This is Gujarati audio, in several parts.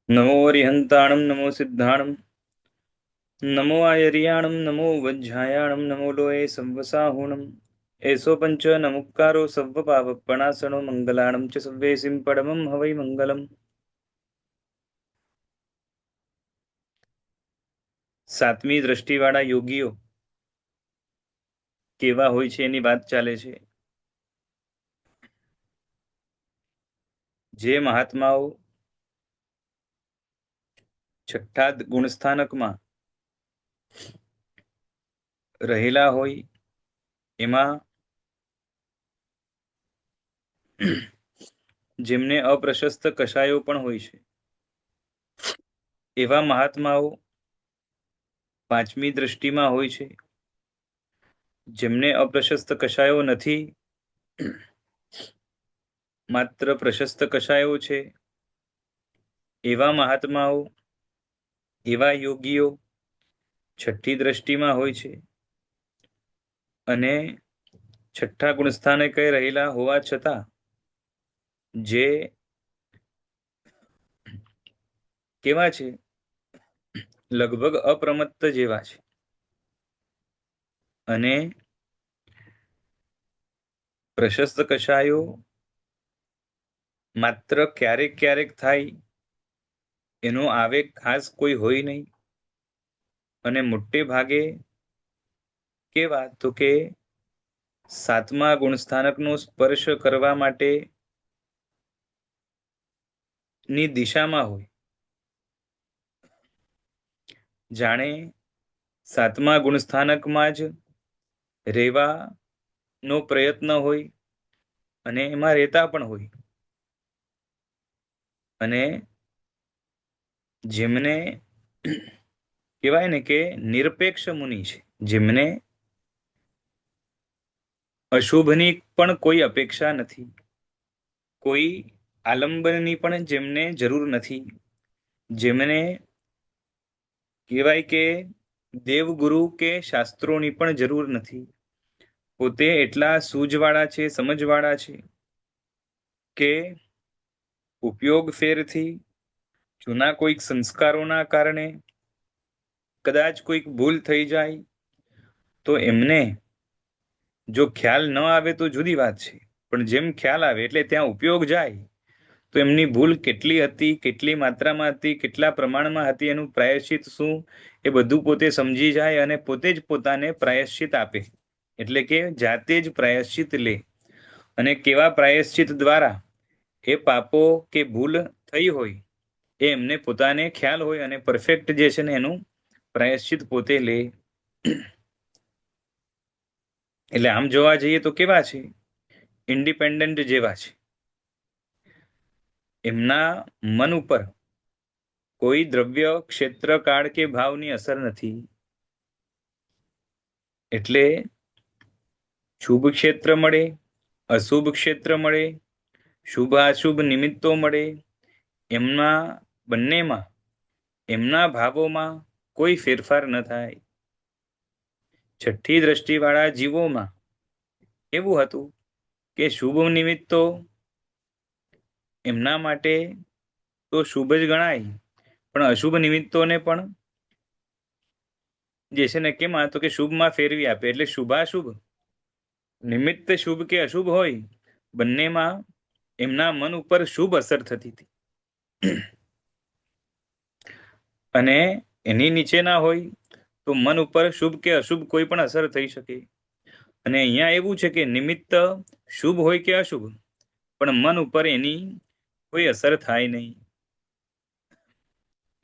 नमो अरिहन्ताणं नमो सिद्धाणं नमो आयर्याणं नमो वज्झायाणं नमो लोये संवसाहुणम् एषो पञ्च नमुक्कारो सव्वपावपणासनो मंगलाणं च सव्वेसिं परमं हवै मंगलम्। સાતમી દ્રષ્ટિવાળા યોગીઓ કેવા હોય છે એની વાત ચાલે છે। જે મહાત્માઓ છઠ્ઠા ગુણસ્થાનકમાં રહેલા હોય એમાં જેમને અપ્રશસ્ત કશાયો પણ હોય છે એવા મહાત્માઓ પાંચમી દ્રષ્ટિમાં હોય છે। જેમને અપ્રશસ્ત કશાયો નથી, માત્ર પ્રશસ્ત કશાયો છે, એવા મહાત્માઓ, એવા યોગીઓ છઠ્ઠી દ્રષ્ટિમાં હોય છે અને છઠ્ઠા ગુણસ્થાને કઈ રહેલા હોવા છતાં જે કેવા છે, લગભગ અપ્રમત્ત જેવા છે અને પ્રશસ્ત કશાયો માત્ર ક્યારેક ક્યારેક થાય, એનો આવેગ ખાસ કોઈ હોય નહીં અને મોટે ભાગે કેવા તો કે સાતમા ગુણસ્થાનકનો સ્પર્શ કરવા માટે ની દિશામાં હોય, જાણે સાતમા ગુણસ્થાનકમાં જ રહેવાનો પ્રયત્ન હોય અને એમાં રહેતા પણ હોય અને જેમને કહેવાય ને કે નિરપેક્ષ મુનિ છે, જેમને અશુભની પણ કોઈ અપેક્ષા નથી, કોઈ આલંબનની પણ જેમને જરૂર નથી, જેમને કહેવાય કે દેવગુરુ કે શાસ્ત્રોની પણ જરૂર નથી, પોતે એટલા સૂઝવાળા છે, સમજવાળા છે કે ઉપયોગ ફેરથી જૂના કોઈક સંસ્કારોના કારણે કદાચ કોઈક ભૂલ થઈ જાય તો એમને જો ખ્યાલ ન આવે તો જુદી વાત છે, પણ જેમ ખ્યાલ આવે એટલે ત્યાં ઉપયોગ જાય તો એમની ભૂલ કેટલી હતી, કેટલી માત્રામાં હતી, કેટલા પ્રમાણમાં હતી, એનું પ્રાયશ્ચિત શું, એ બધું પોતે સમજી જાય અને પોતે જ પોતાને પ્રાયશ્ચિત આપે, એટલે કે જાતે જ પ્રાયશ્ચિત લે અને કેવા પ્રાયશ્ચિત દ્વારા એ પાપો કે ભૂલ થઈ હોય એ એમને પોતાને ખ્યાલ હોય અને પરફેક્ટ જે છે ને એનું પ્રાયશ્ચિત પોતે લે। એટલે આમ જોવા જઈએ તો કેવા છે, ઇન્ડિપેન્ડન્ટ જેવા છે, એમના મન ઉપર કોઈ દ્રવ્ય ક્ષેત્ર કાળ કે ભાવની અસર નથી, એટલે શુભ ક્ષેત્ર મળે, અશુભ ક્ષેત્ર મળે, શુભ અશુભ નિમિત્તો મળે, એમના બંનેમાં એમના ભાવોમાં કોઈ ફેરફાર ન થાય। છઠ્ઠી દ્રષ્ટિવાળા જીવોમાં એવું હતું કે શુભ નિમિત્તો એમના માટે તો શુભ જ ગણાય, પણ અશુભ નિમિત્તોને પણ જે છે ને કેમાં તો કે શુભમાં ફેરવી આપે, એટલે શુભાશુભ નિમિત્ત શુભ કે અશુભ હોય બંનેમાં એમના મન ઉપર શુભ અસર થતી હતી અને એની નીચે ના હોય તો મન ઉપર શુભ કે અશુભ કોઈ પણ અસર થઈ શકે, અને અહીંયા એવું છે કે નિમિત્ત શુભ હોય કે અશુભ પણ મન ઉપર એની કોઈ અસર થાય નહીં।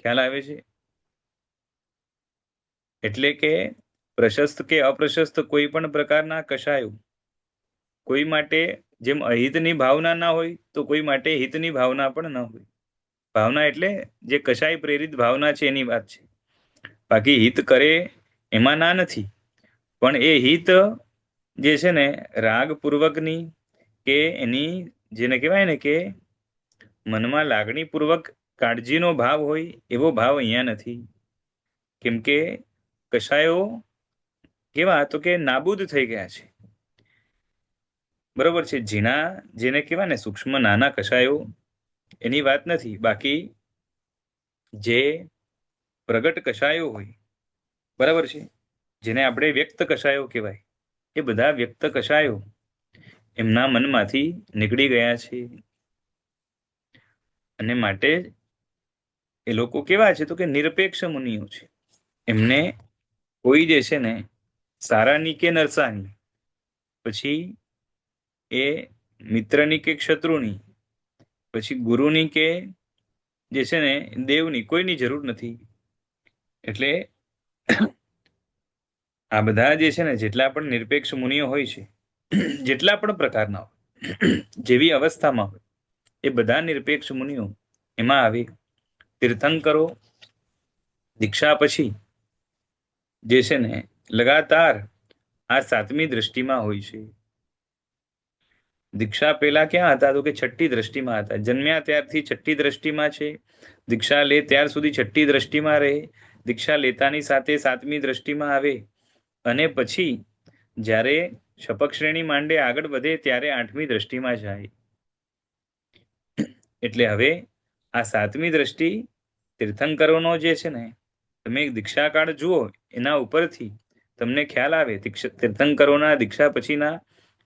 ખ્યાલ આવે છે? એટલે કે પ્રશસ્ત કે અપ્રશસ્ત કોઈ પણ પ્રકારના કશાયો કોઈ માટે જેમ અહિતની ભાવના ના હોય તો કોઈ માટે હિતની ભાવના પણ ન હોય। ભાવના એટલે જે કશાય પ્રેરિત ભાવના છે એની વાત છે, બાકી હિત કરે એમાં ના નથી, પણ એ હિત જે છે ને રાગપૂર્વકની કે એની જેને કહેવાય ને કે મનમાં લાગણીપૂર્વક કાળજીનો ભાવ હોય એવો ભાવ અહીંયા નથી, કેમ કે કશાયો કેવા તો કે નાબૂદ થઈ ગયા છે, બરોબર છે, જેને કહેવાય ને સૂક્ષ્મ નાના કશાયો એની વાત નથી, બાકી જે પ્રગટ કશાયો હોય, બરાબર છે, જેને આપણે વ્યક્ત કશાયો કહેવાય, એ બધા વ્યક્ત કશાયો એમના મનમાંથી નીકળી ગયા છે. અને માટે એ લોકો કેવા છે તો કે નિરપેક્ષ મુનિઓ છે. એમને કોઈ જે છે ને સારાની કે નરસાની, પછી એ મિત્રની કે શત્રુની, પછી ગુરુની કે જે છે ને દેવની, કોઈની જરૂર નથી. એટલે આ બધા જે છે ને જેટલા પણ નિરપેક્ષ મુનિઓ હોય છે, જેટલા પણ પ્રકારના હોય, જેવી અવસ્થામાં હોય, એ બધા નિરપેક્ષ મુનિઓ એમાં આવે. તીર્થંકરો દીક્ષા પછી જે છે ને લગાતાર આ સાતમી દ્રષ્ટિમાં હોય છે. દીક્ષા પેલા ક્યાં હતા તો કે છઠ્ઠી દ્રષ્ટિમાં હતા. જન્મ્યા ત્યારથી છઠ્ઠી દ્રષ્ટિમાં છે. દીક્ષા લે ત્યાર સુધી છઠ્ઠી દ્રષ્ટિમાં રહે. દીક્ષા લેતાની સાથે સાતમી દ્રષ્ટિમાં આવે અને પછી જ્યારે શપક શ્રેણી માંડે આગળ વધે ત્યારે આઠમી દ્રષ્ટિમાં જાય. એટલે હવે આ સાતમી દ્રષ્ટિ તીર્થંકરોનો જે છે ને, તમે દીક્ષાકાળ જુઓ એના ઉપરથી તમને ખ્યાલ આવે તીર્થંકરોના દીક્ષા પછીના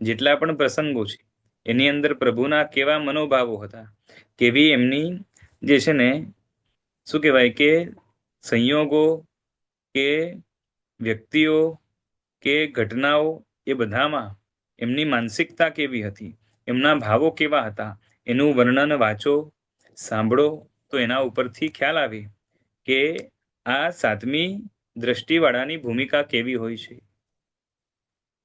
જેટલા પણ પ્રસંગો છે એની અંદર પ્રભુના કેવા મનોભાવો હતા, કેવી એમની જે છે ને શું કહેવાય કે સંયોગો કે વ્યક્તિઓ કે ઘટનાઓ, એ બધામાં એમની માનસિકતા કેવી હતી, એમના ભાવો કેવા હતા, એનું વર્ણન વાંચો, સાંભળો તો એના ઉપરથી ખ્યાલ આવે કે આ સાતમી દ્રષ્ટિવાળાની ભૂમિકા કેવી હોય છે.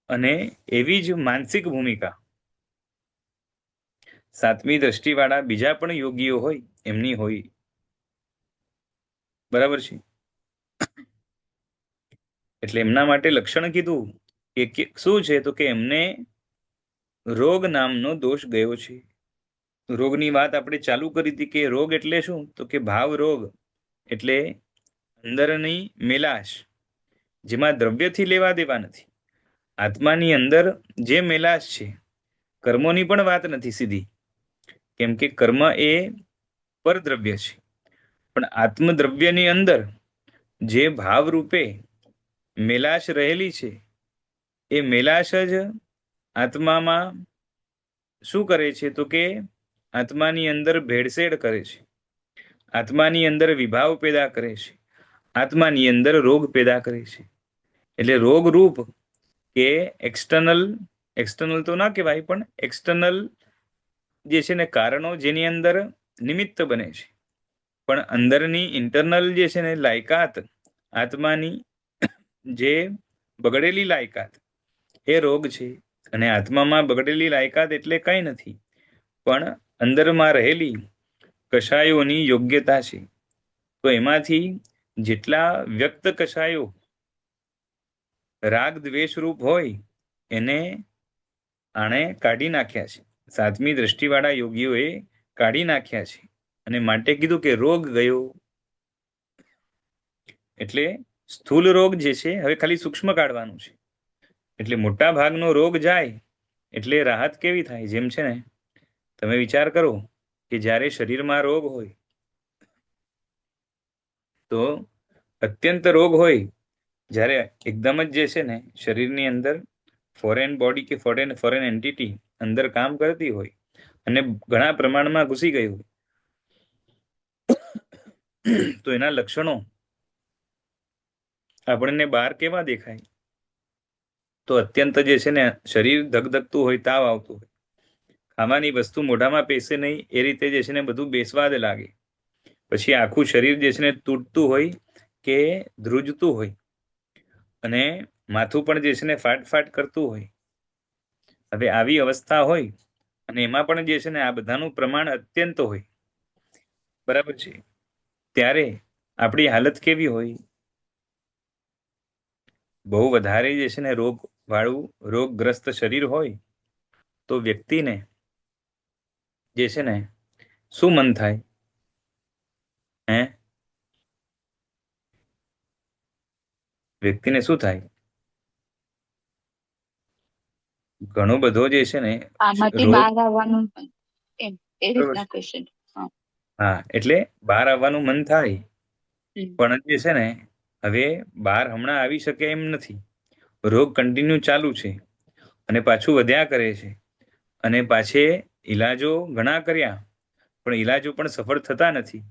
અને એવી જ માનસિક ભૂમિકા સાતમી દ્રષ્ટિવાળા બીજા પણ યોગીઓ હોય એમની હોય. બરાબર છે. એટલે એમના માટે લક્ષણ કીધું કે શું છે તો કે એમને રોગ નામનો દોષ ગયો છે. રોગની વાત આપણે ચાલુ કરી હતી કે રોગ એટલે શું તો કે ભાવ રોગ, એટલે અંદરની મેલાશ, જેમાં દ્રવ્યથી લેવા દેવા નથી. આત્માની અંદર જે મેલાશ છે, કર્મોની પણ વાત નથી સીધી, કેમ કે કર્મ એ પરદ્રવ્ય છે, પણ આત્મદ્રવ્યની અંદર જે ભાવ રૂપે મેલાશ રહેલી છે, એ મેલાશ જ આત્મામાં શું કરે છે તો કે આત્માની અંદર ભેળસેળ કરે છે, આત્માની અંદર વિભાવ પેદા કરે છે, આત્માની અંદર રોગ પેદા કરે છે. એટલે રોગ રૂપ કે એક્સટર્નલ તો ના કહેવાય, પણ એક્સટર્નલ જે છે ને કારણો જેની અંદર નિમિત્ત બને છે, પણ અંદરની ઇન્ટરનલ જે છે ને લાયકાત, આત્માની જે બગડેલી લાયકાત, એ રોગ છે. અને આત્મામાં બગડેલી લાયકાત એટલે કંઈ નથી, પણ અંદરમાં રહેલી કશાયોની યોગ્યતા છે. તો એમાંથી જેટલા વ્યક્ત કશાયો રાગ દ્વેષ રૂપ હોય એને આણે કાઢી નાખ્યા છે, સાતમી દ્રષ્ટિવાળા યોગીઓએ કાઢી નાખ્યા છે. અને માટે કીધું કે રોગ ગયો. એટલે સ્થૂલ રોગ જે છે હવે ખાલી સૂક્ષ્મ કાઢવાનું છે. એટલે મોટા ભાગનો રોગ જાય એટલે રાહત કેવી થાય, જેમ છે ને તમે વિચાર કરો કે જ્યારે શરીરમાં રોગ હોય તો અત્યંત રોગ હોય, જ્યારે એકદમ જ જે છે ને શરીરની અંદર ફોરેન બોડી કે ફોરેન એન્ટિટી અંદર કામ કરતી હોય અને ઘણા પ્રમાણમાં ઘૂસી ગઈ હોય, તો એના લક્ષણો આપણને બહાર કેવા દેખાય તો અત્યંત જે છે ને શરીર ધગધગતું હોય, તાવ આવતું હોય, ખાવાની વસ્તુ મોઢામાં પેસે નહીં એ રીતે જે છે ને બધું બેસવાદ લાગે, પછી આખું શરીર જે છે ને તૂટતું હોય કે ધ્રુજતું હોય, અને માથું પણ જે છે ને ફાટ કરતું હોય. હવે આવી અવસ્થા હોય અને એમાં પણ જે છે ને આ બધાનું પ્રમાણ અત્યંત હોય, બરાબર છે, ત્યારે આપણી હાલત કેવી હોય? બહુ વધારે જે છે ને રોગગ્રસ્ત શરીર હોય તો વ્યક્તિને જે છે ને શું મન થાય? વ્યક્તિને શું થાય? ઘણો બધો જે છે ને આમાંથી રોગ, બહાર આવવાનું એમ એ રીતના ક્વેશ્ચન. હા, એટલે બહાર આવવાનું મન થાય, પણ જે છે ને હવે બહાર હમણાં આવી શકે એમ નથી. રોગ કન્ટિન્યુ ચાલુ છે અને પાછું વધ્યા કરે છે. અને પાછે ઈલાજો ઘણા કર્યા પણ ઈલાજો પણ સફળ થતા નથી.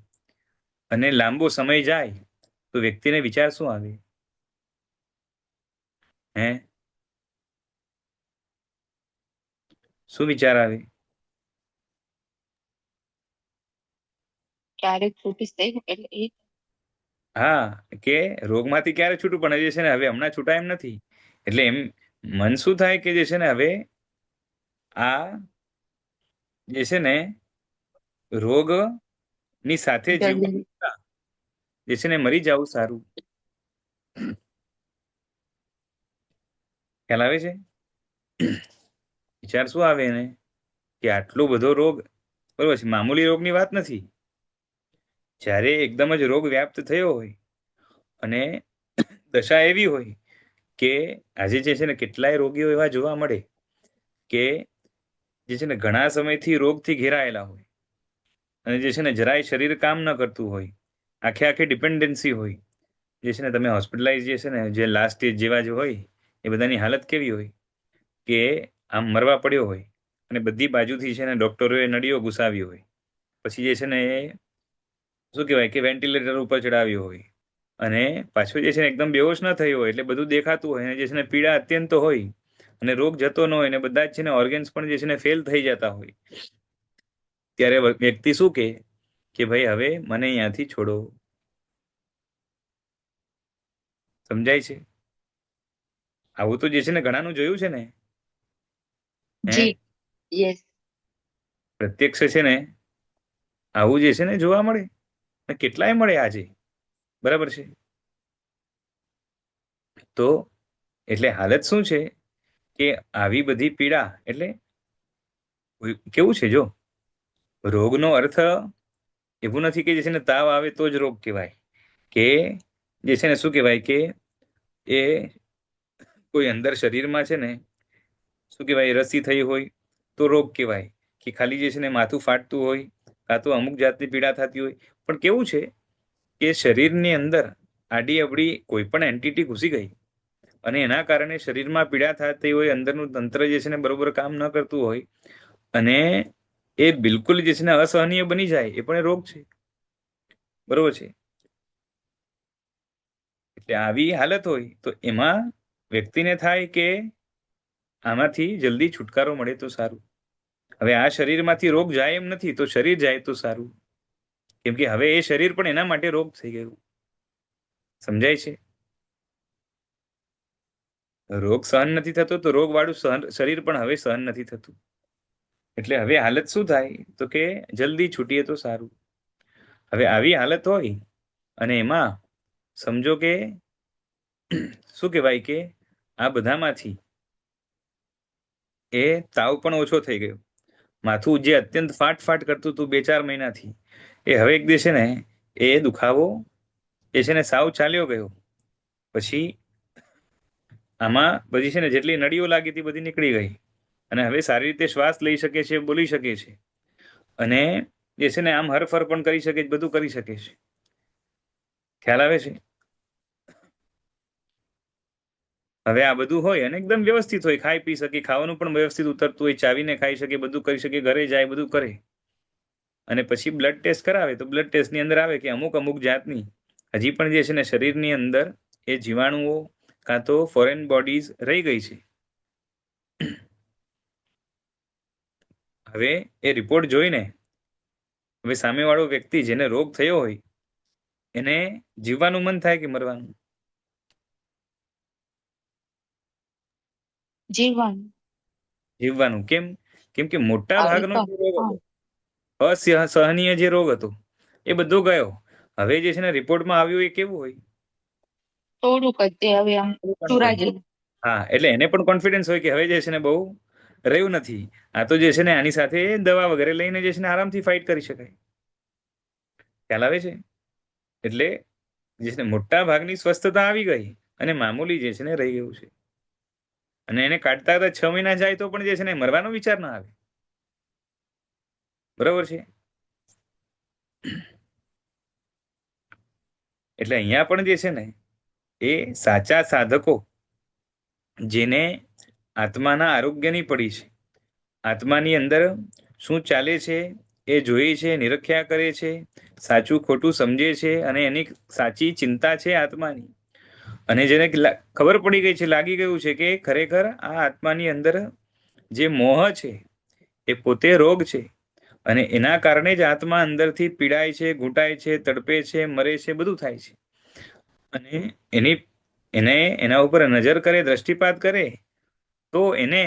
અને લાંબો સમય જાય તો વ્યક્તિને વિચાર શું આવે? હે શું વિચાર આવે? ક્યારેક છૂટીશ એટલે એ હા, કે રોગમાંથી ક્યારે છૂટું, પણ જે છે ને હવે હમણાં છૂટાય એમ નથી. એટલે એમ મન શું થાય કે જે છે ને હવે આ જે છે ને રોગ ની સાથે જીવવું જલ્દી. જે છે ને મરી જવું સારું. ખ્યાલ આવે છે? વિચાર શું આવે એને કે આટલો બધો રોગ, બરોબર છે, મામૂલી રોગની વાત નથી. જ્યારે એકદમ જ રોગ વ્યાપ્ત થયો હોય અને દશા એવી હોય કે આજે જે છે ને કેટલાય રોગીઓ એવા જોવા મળે કે જે છે ને ઘણા સમયથી રોગથી ઘેરાયેલા હોય અને જે છે ને જરાય શરીર કામ ન કરતું હોય, આખે આખી ડિપેન્ડન્સી હોય. જે છે ને તમે હોસ્પિટલાઇઝ જે છે ને જે લાસ્ટ સ્ટેજ જેવા જે હોય એ બધાની હાલત કેવી હોય કે આમ મરવા પડ્યો હોય અને બધી બાજુથી છે ને ડોક્ટરોએ નળીઓ ઘુસાવી હોય. પછી જે છે ને એ શું કહેવાય કે વેન્ટિલેટર ઉપર ચડાવ્યો હોય અને પાછું જે છે ને એકદમ બેહોશ ન થયો હોય એટલે બધું દેખાતું હોય અને જે છે ને પીડા અત્યંત હોય અને રોગ જતો ન હોય અને બધા જ છે ને ઓર્ગન્સ પણ જે છે ને ફેલ થઈ જતા હોય. ત્યારે વ્યક્તિ શું કે ભાઈ હવે મને અહીંયાથી છોડો. સમજાય છે? આવું તો જે છે ને ઘણાનું જોયું છે ને. હે જી. યસ. પ્રત્યક્ષ છે ને આવું જે છે ને જોવા મળે ને કેટલાય મળે આજે. બરાબર છે? તો એટલે હાલત શું છે કે આવી બધી પીડા એટલે કેવું છે જો રોગનો અર્થ એવું નથી કે જે છે ને તાવ આવે તો જ રોગ કહેવાય, કે જે છે ને શું કહેવાય કે એ કોઈ અંદર શરીરમાં છે ને શું કહેવાય રસી થઈ હોય તો રોગ કહેવાય, કે ખાલી જે છે ને માથું ફાટતું હોય કાં તો અમુક જાતની પીડા થતી હોય. પણ કેવું છે કે શરીરની અંદર આડી અવડી કોઈ પણ એન્ટિટી ઘૂસી ગઈ અને એના કારણે શરીરમાં પીડા થતી હોય, અંદરનું તંત્ર જે છે ને બરોબર કામ ન કરતું હોય અને એ બિલકુલ જે છે ને અસહનીય બની જાય એ પણ રોગ છે. બરોબર છે? એટલે આવી હાલત હોય તો એમાં વ્યક્તિને થાય કે આમાંથી જલ્દી છુટકારો મળે તો સારું. હવે આ શરીરમાંથી રોગ જાય એમ નથી, તો શરીર જાય તો સારું. કેમ કે હવે એ શરીર પણ એના માટે રોગ થઈ ગયું. સમજાય છે? રોગ સહન નથી થતો તો રોગવાળું શરીર પણ હવે સહન નથી થતું. એટલે હવે હાલત શું થાય તો કે જલ્દી છૂટીએ તો સારું. હવે આવી હાલત હોય અને એમાં સમજો કે શું કહેવાય કે આ બધામાંથી એ તાવ પણ ઓછો થઈ ગયો. માથું જે અત્યંત ફાટ ફાટ કરતું હતું 2-4 મહિનાથી, એ હવે એક દિવસે ને એ દુખાવો એ છે ને સાવ ચાલ્યો ગયો. પછી આમાં બધી છે ને જેટલી નળીઓ લાગી હતી બધી નીકળી ગઈ અને હવે સારી રીતે શ્વાસ લઈ શકે છે, બોલી શકે છે અને જે છે ને આમ હરફર પણ કરી શકે છે, બધું કરી શકે છે. ખ્યાલ આવે છે? હવે આ બધું હોય અને એકદમ વ્યવસ્થિત હોય, ખાઈ પી શકે, ખાવાનું પણ વ્યવસ્થિત ઉતરતું હોય, ચાવીને ખાઈ શકે, બધું કરી શકે, ઘરે જાય બધું કરે અને પછી બ્લડ ટેસ્ટ કરાવે તો બ્લડ ટેસ્ટની અંદર આવે કે અમુક અમુક જાતની હજી પણ જે છે ને શરીરની અંદર એ જીવાણુઓ કાં તો ફોરેન બોડીઝ રહી ગઈ છે. હવે એ રિપોર્ટ જોઈને હવે સામેવાળો વ્યક્તિ જેને રોગ થયો હોય એને જીવવાનું મન થાય કે મરવાનું? જીવવાનું. જીવવાનું. કેમ? કેમ કે મોટા આવી ભાગનો તો જે રોગ હા હતો, અસહનીય જે રોગ હતો એ બધો ગયો. હવે જે છે ને રિપોર્ટમાં આવ્યું એ કેવું હોય? થોડુંક જ તે હવે આમ થોડુંક હોય. સુરાજેલું. હા, એટલે એને પણ કોન્ફિડન્સ હોય કે હવે જે છે ને બહુ રહ્યું નથી, આ તો જે છે ને આની સાથે દવા વગેરે લઈને જે છે ને આરામથી ફાઇટ કરી શકાય. ખ્યાલ આવે છે? એટલે જે છે ને મોટા ભાગની સ્વસ્થતા આવી ગઈ અને મામૂલી જે છે ને રહી ગયું છે. અને એને કાઢતા કાઢતા 6 મહિના જાય તો પણ જે છે ને મરવાનો વિચાર ના આવે. બરોબર છે? એટલે અહીંયા પણ જે છે ને એ સાચા સાધકો જેને આત્માના આરોગ્યની પડી છે, આત્માની અંદર શું ચાલે છે એ જોઈ છે, નિરખ્યા કરે છે, સાચું ખોટું સમજે છે, અને એની સાચી ચિંતા છે આત્માની. અને જેને ખબર પડી ગઈ છે, લાગી ગયું છે કે ખરેખર આ આત્માની અંદર જે મોહ છે એ પોતે રોગ છે, અને એના કારણે જ આત્મા અંદરથી પીડાય છે, ઘૂંટાય છે, તડપે છે, મરે છે, બધું થાય છે. અને એને એના ઉપર નજર કરે, દ્રષ્ટિપાત કરે, તો એને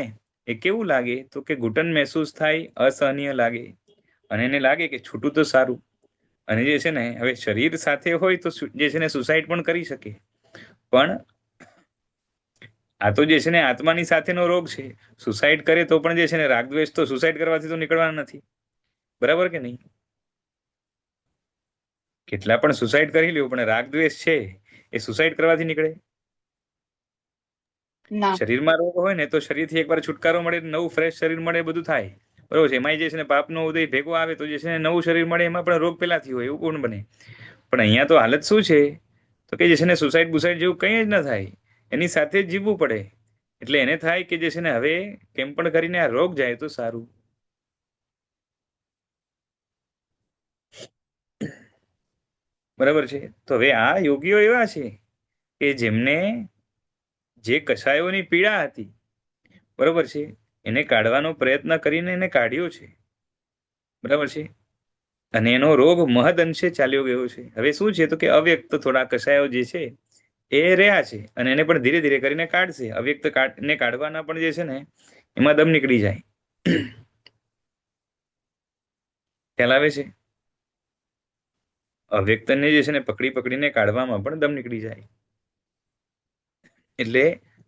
એ કેવું લાગે તો કે ઘૂંટણ મહેસૂસ થાય, અસહનીય લાગે, અને એને લાગે કે છૂટું તો સારું. અને જે છે ને હવે શરીર સાથે હોય તો જે છે ને સુસાઇડ પણ કરી શકે, પણ આ તો જે છે ને આત્માની સાથેનો રોગ છે. સુસાઇડ કરે તો પણ જે છે ને રાગદ્વેષ તો સુસાઇડ કરવાથી તો નીકળવાના નથી, બરાબર કે નહીં? કેટલા પણ સુસાઇડ કરી લ્યો, પણ રાગદ્વેષ છે એ સુસાઇડ કરવાથી નીકળે? ના. શરીરમાં રોગ હોય ને તો શરીરથી એકવાર છુટકારો મળે, નવું ફ્રેશ શરીર મળે, બધું થાય, બરોબર છે. એમાં જે છે ને પાપનો ઉદય ભેગો આવે તો જે છે ને નવું શરીર મળે, એમાં પણ રોગ પેલાથી હોય, એવું કોણ બને? પણ અહીંયા તો હાલત શું છે તો કે જે છે ને સુસાઇડ બુસાઇડ જેવું કંઈ જ ન થાય, એની સાથે જ જીવવું પડે. એટલે એને થાય કે જે છે ને હવે કેમ પણ કરીને આ રોગ જાય તો સારું. બરાબર છે. તો હવે આ યોગીઓ એવા છે કે જેમને જે કષાયોની પીડા હતી, બરોબર છે, એને કાઢવાનો પ્રયત્ન કરીને એને કાઢ્યો છે, બરાબર છે. અને એનો રોગ મહદ અંશે ચાલ્યો ગયો છે. હવે શું છે તો કે અવ્યક્ત થોડા કષાયો જે છે એ રહ્યા છે, અને એને પણ ધીરે ધીરે કરીને કાઢશે. અવ્યક્ત ને કાઢવાના પણ જે છે ને એમાં દમ નીકળી જાય. ખ્યાલ આવે છે? અવ્યક્તને જે છે ને પકડી પકડીને કાઢવામાં પણ દમ નીકળી જાય. એટલે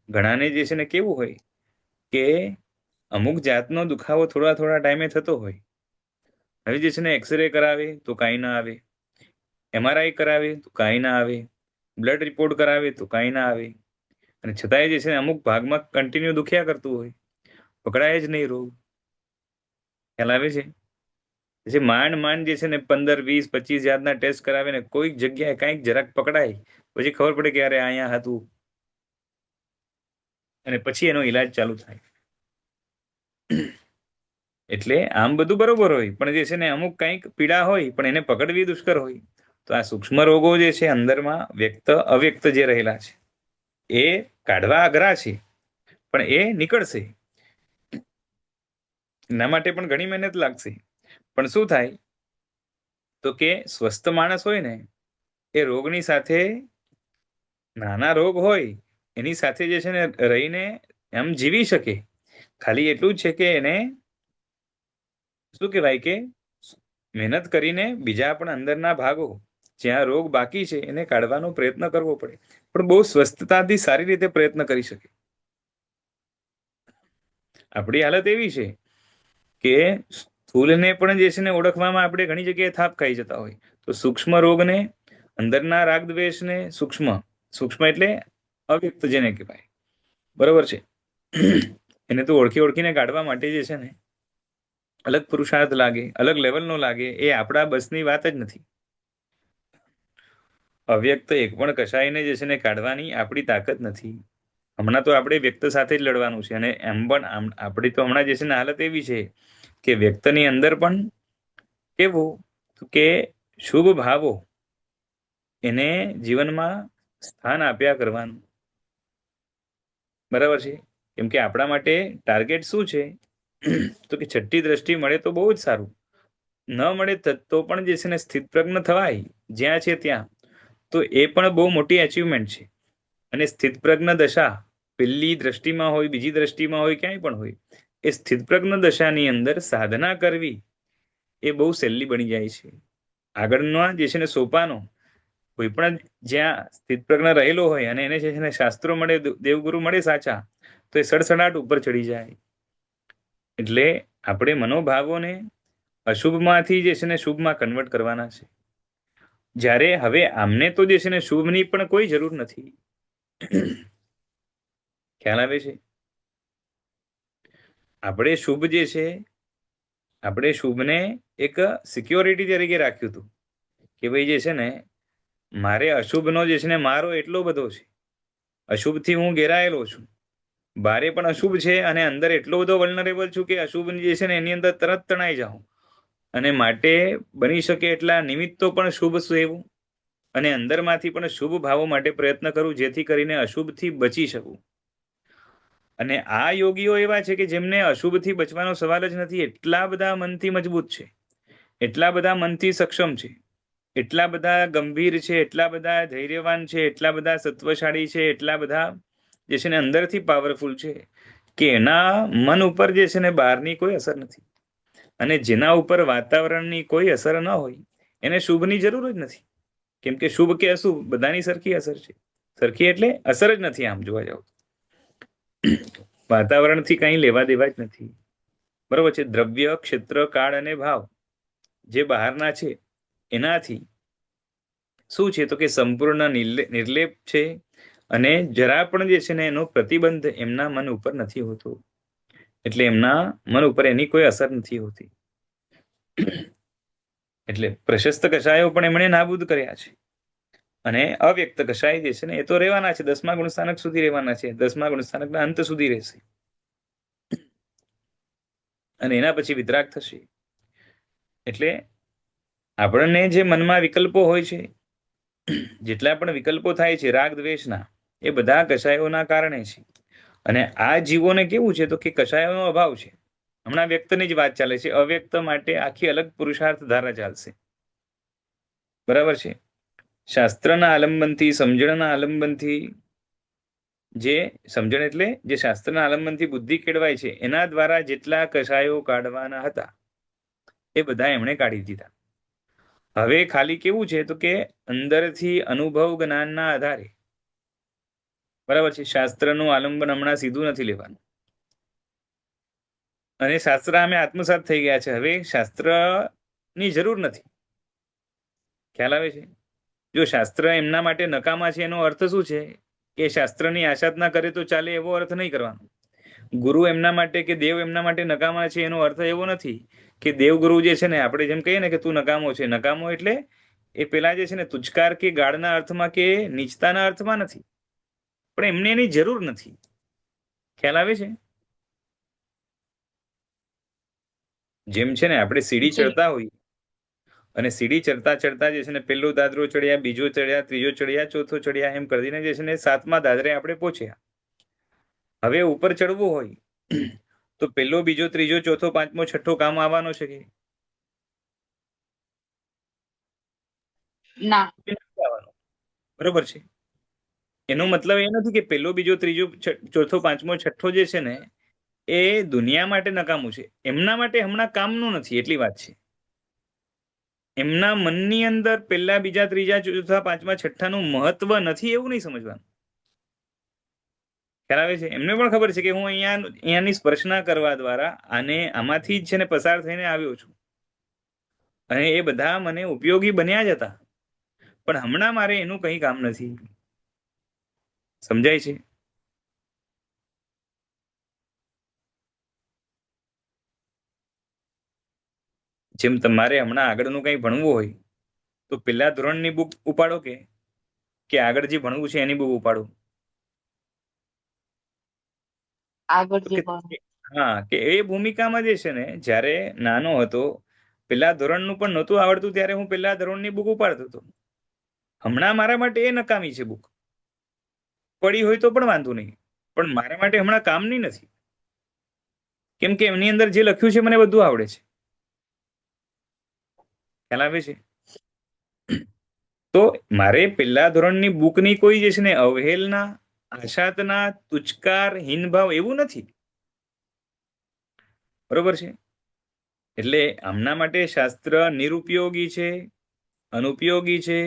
ઘણાને જે છે ને કેવું હોય કે અમુક જાતનો દુખાવો થોડા થોડા ટાઈમે થતો હોય. હવે જે છે ને એક્સરે કરાવે તો કાંઈ ના આવે, MRI કરાવે તો કાંઈ ના આવે, બ્લડ રિપોર્ટ કરાવે તો કાંઈ ના આવે, અને છતાંય જે છે ને અમુક ભાગમાં કન્ટિન્યુ દુખ્યા કરતું હોય, પકડાય જ નહીં રોગ. ખ્યાલ આવે છે? જે માંડ માંડ જે છે ને 15, 20, 25 જાતના ટેસ્ટ કરાવે ને કોઈક જગ્યાએ કાંઈક જરાક પકડાય, પછી ખબર પડે કે અરે અહીંયા હતું, અને પછી એનો ઈલાજ ચાલુ થાય. એટલે આમ બધું બરોબર હોય, પણ જે છે ને અમુક કંઈક પીડા હોય પણ એને પકડવી દુષ્કર હોય. તો આ સૂક્ષ્મ રોગો જે છે અંદરમાં વ્યક્ત અવ્યક્ત જે રહેલા છે એ કાઢવા અઘરા છે, પણ એ નીકળશે. એના માટે પણ ઘણી મહેનત લાગશે. પણ શું થાય તો કે સ્વસ્થ માણસ હોય ને એ રોગની સાથે, નાના રોગ હોય એની સાથે જે છે ને રહીને એમ જીવી શકે. ખાલી એટલું જ છે કે એને શું કહેવાય કે મહેનત કરીને બીજા પણ અંદરના ભાગો જ્યાં રોગ બાકી છે એને કાઢવાનો પ્રયત્ન કરવો પડે, પણ બહુ સ્વસ્થતાથી સારી રીતે પ્રયત્ન કરી શકે. આપણી હાલત એવી છે કે સ્થૂલને પણ જે છે ને ઓળખવામાં આપણે ઘણી જગ્યાએ થાપ ખાઈ જતા હોય. તો સૂક્ષ્મ રોગને, અંદરના રાગદ્વેષને, સૂક્ષ્મ એટલે અવ્યક્ત જેને કહેવાય, બરોબર છે, એને તો ઓળખી ઓળખીને કાઢવા માટે જે છે ને અલગ પુરુષાર્થ લાગે, અલગ લેવલનો લાગે, એ આપણા બસની વાત જ નથી. અવ્યક્ત એક પણ કશાયને જે છે ને કાઢવાની આપણી તાકાત નથી. હમણાં તો આપણે વ્યક્ત સાથે જ લડવાનું છે, અને એમ પણ આપણી તો હમણાં જે છે ને હાલત એવી છે કે વ્યક્તની અંદર પણ કેવું કે શુભ ભાવો એને જીવનમાં સ્થાન આપ્યા કરવાનું, બરાબર છે. કેમ કે આપણા માટે ટાર્ગેટ શું છે તો કે છઠ્ઠી દ્રષ્ટિ મળે તો બહુ જ સારું, ન મળે તો પણ જે છે ને સ્થિત પ્રજ્ઞ થવાય જ્યાં છે ત્યાં, તો એ પણ બહુ મોટી અચીવમેન્ટ છે. અને સ્થિત પ્રજ્ઞ દશા પેલી દ્રષ્ટિમાં હોય, બીજી દ્રષ્ટિમાં હોય, ક્યાંય પણ હોય, એ સ્થિત પ્રજ્ઞ દશાની અંદર સાધના કરવી એ બહુ સહેલી બની જાય છે. આગળના જે છે ને સોપાનો કોઈ પણ જ્યાં સ્થિત પ્રજ્ઞ રહેલો હોય અને એને જે છે ને શાસ્ત્રો મળે, દેવગુરુ મળે સાચા, તો એ સડસડાટ ઉપર ચડી જાય. એટલે આપણે મનોભાવોને અશુભમાંથી જે છે ને શુભમાં કન્વર્ટ કરવાના છે. જ્યારે હવે આમને તો જે છે ને શુભની પણ કોઈ જરૂર નથી. ખ્યાલ આવે છે? આપણે શુભ જે છે, આપણે શુભને એક સિક્યોરિટી તરીકે રાખ્યું હતું કે ભાઈ જે છે ને મારે અશુભનો જે છે ને મારો એટલો બધો છે, અશુભથી હું ઘેરાયેલો છું, બારે પણ અશુભ છે અને અંદર એટલો બધો વલ્નરેબલ છું કે અશુભ જે છે ને એની અંદર તરત તણાઈ જાઉં, અને માટે બની શકે એટલા નિમિત્તો પણ શુભ સેવું અને અંદરમાંથી પણ શુભ ભાવો માટે પ્રયત્ન કરું, જેથી કરીને અશુભથી બચી શકું. અને આ યોગીઓ એવા છે કે જેમને અશુભથી બચવાનો સવાલ જ નથી, એટલા બધા મનથી મજબૂત છે, એટલા બધા મનથી સક્ષમ છે, એટલા બધા ગંભીર છે, એટલા બધા ધૈર્યવાન છે, એટલા બધા સત્વશાળી છે, એટલા બધા જે છે ને અંદરથી પાવરફુલ છે કે એના મન ઉપર જે છે ને બહારની કોઈ અસર નથી. અને જેના ઉપર વાતાવરણની કોઈ અસર ન હોય એને શુભની જરૂર જ નથી, કેમ કે શુભ કે અશુભ બધાની સરખી અસર છે. સરખી એટલે અસર જ નથી. આમ જોવા જાવ વાતાવરણથી કંઈ લેવા દેવા જ નથી. બરોબર છે. દ્રવ્ય, ક્ષેત્ર, કાળ અને ભાવ જે બહારના છે એનાથી શું છે તો કે સંપૂર્ણ નિર્લેપ છે, અને જરા પણ જે છે ને એનો પ્રતિબંધ એમના મન ઉપર નથી હોતો, એટલે એમના મન ઉપર એની કોઈ અસર નથી હોતી. એટલે પ્રશસ્ત કષાયો પણ એમણે નાબૂદ કર્યા છે, અને અવ્યક્ત કષાય જે છે ને એ તો રહેવાના છે, 10મા ગુણસ્થાનક સુધી રહેવાના છે, 10મા ગુણસ્થાનકના અંત સુધી રહેશે, અને એના પછી વિતરાગ થશે. એટલે આપણને જે મનમાં વિકલ્પો હોય છે, જેટલા પણ વિકલ્પો થાય છે રાગ દ્વેષના, એ બધા કષાયોના કારણે છે. અને આ જીવોને કેવું છે તો કે કષાયોનો અભાવ છે. હમણાં વ્યક્તની જ વાત ચાલે છે, અવ્યક્ત માટે આખી અલગ પુરુષાર્થ ધારા ચાલશે. બરાબર છે. શાસ્ત્રના આલંબનથી, સમજણના આલંબનથી, જે સમજણ એટલે જે શાસ્ત્રના આલંબનથી બુદ્ધિ કેળવાય છે, એના દ્વારા જેટલા કષાયો કાઢવાના હતા એ બધા એમણે કાઢી દીધા. હવે ખાલી કેવું છે તો કે અંદરથી અનુભવ જ્ઞાનના આધારે, બરાબર છે, શાસ્ત્રનું આલંબન હમણાં સીધું નથી લેવાનું, અને શાસ્ત્ર અમે આત્મસાત થઈ ગયા છે. હવે શાસ્ત્રની જરૂર નથી. ખ્યાલ આવે છે? જો શાસ્ત્ર એમના માટે નકામા છે એનો અર્થ શું છે કે શાસ્ત્રની આસાધના કરે તો ચાલે એવો અર્થ નહીં કરવાનો. ગુરુ એમના માટે કે દેવ એમના માટે નકામા છે એનો અર્થ એવો નથી કે દેવગુરુ જે છે ને આપણે જેમ કહીએ ને કે તું નકામો છે. નકામો એટલે એ પેલા જે છે ને તુચકાર કે ગાળના અર્થમાં કે નીચતાના અર્થમાં નથી, પણ એમને એની જરૂર નથી. ખ્યાલ આવે છે? જેમ છે ને આપણે સીડી જી ચડતા હોઈએ, અને સીડી ચડતા ચડતા જે છે ને પેલો દાદરો ચડ્યા, બીજો ચડ્યા, ત્રીજો ચડ્યા, ચોથો ચડ્યા, એમ કરીને જે છે ને 7મા દાદરે આપણે પહોંચ્યા. હવે ઉપર ચડવું હોય તો પેલો, બીજો, ત્રીજો, ચોથો, પાંચમો, છઠ્ઠો કામ આવવાનો છે કે ના? આવવાનો? બરોબર છે. એનો મતલબ એ નથી કે પેલો, બીજો, ત્રીજો, ચોથો, પાંચમો, છઠ્ઠો જે છે ને એ દુનિયા માટે નકામું છે, એમના માટે હમણાં કામનું નથી, એટલી વાત છે. એમના મનની અંદર પહેલા, બીજા, ત્રીજા, ચોથા, પાંચમા, છઠ્ઠાનું મહત્વ નથી એવું નહીં સમજવાનું. ખ્યાલ આવે છે? એમને પણ ખબર છે કે હું અહીંયાની સ્પર્શના કરવા દ્વારા આને આમાંથી જ છે ને પસાર થઈને આવ્યો છું, અને એ બધા મને ઉપયોગી બન્યા જ હતા, પણ હમણાં મારે એનું કંઈ કામ નથી. સમજાય છે? જેમ તમારે હમણાં આગળનું કંઈ ભણવું હોય તો પેલા ધોરણની બુક ઉપાડો કે આગળ જે ભણવું છે એની બુક ઉપાડો? આગળ તો જે કે ભણવું. હા, કે એ ભૂમિકામાં જે છે ને જ્યારે નાનો હતો, પેલા ધોરણનું પણ નહોતું આવડતું ત્યારે હું પેલા ધોરણની બુક ઉપાડતો હતો. હમણાં મારા માટે એ નકામી છે બુક. પડી હોય તો પણ વાંધો નહીં, પણ મારા માટે હમણાં કામની નથી, કેમ કે એમની અંદર જે લખ્યું છે મને બધું આવડે છે. ખ્યાલ આવે છે? તો મારે પેલા ધોરણની બુકની કોઈ જે છે ને અવહેલના, આશાતના, તુચકાર, હીનભાવ એવું નથી. બરોબર છે? એટલે આમના માટે શાસ્ત્ર નિરુપયોગી છે, અનુપયોગી છે.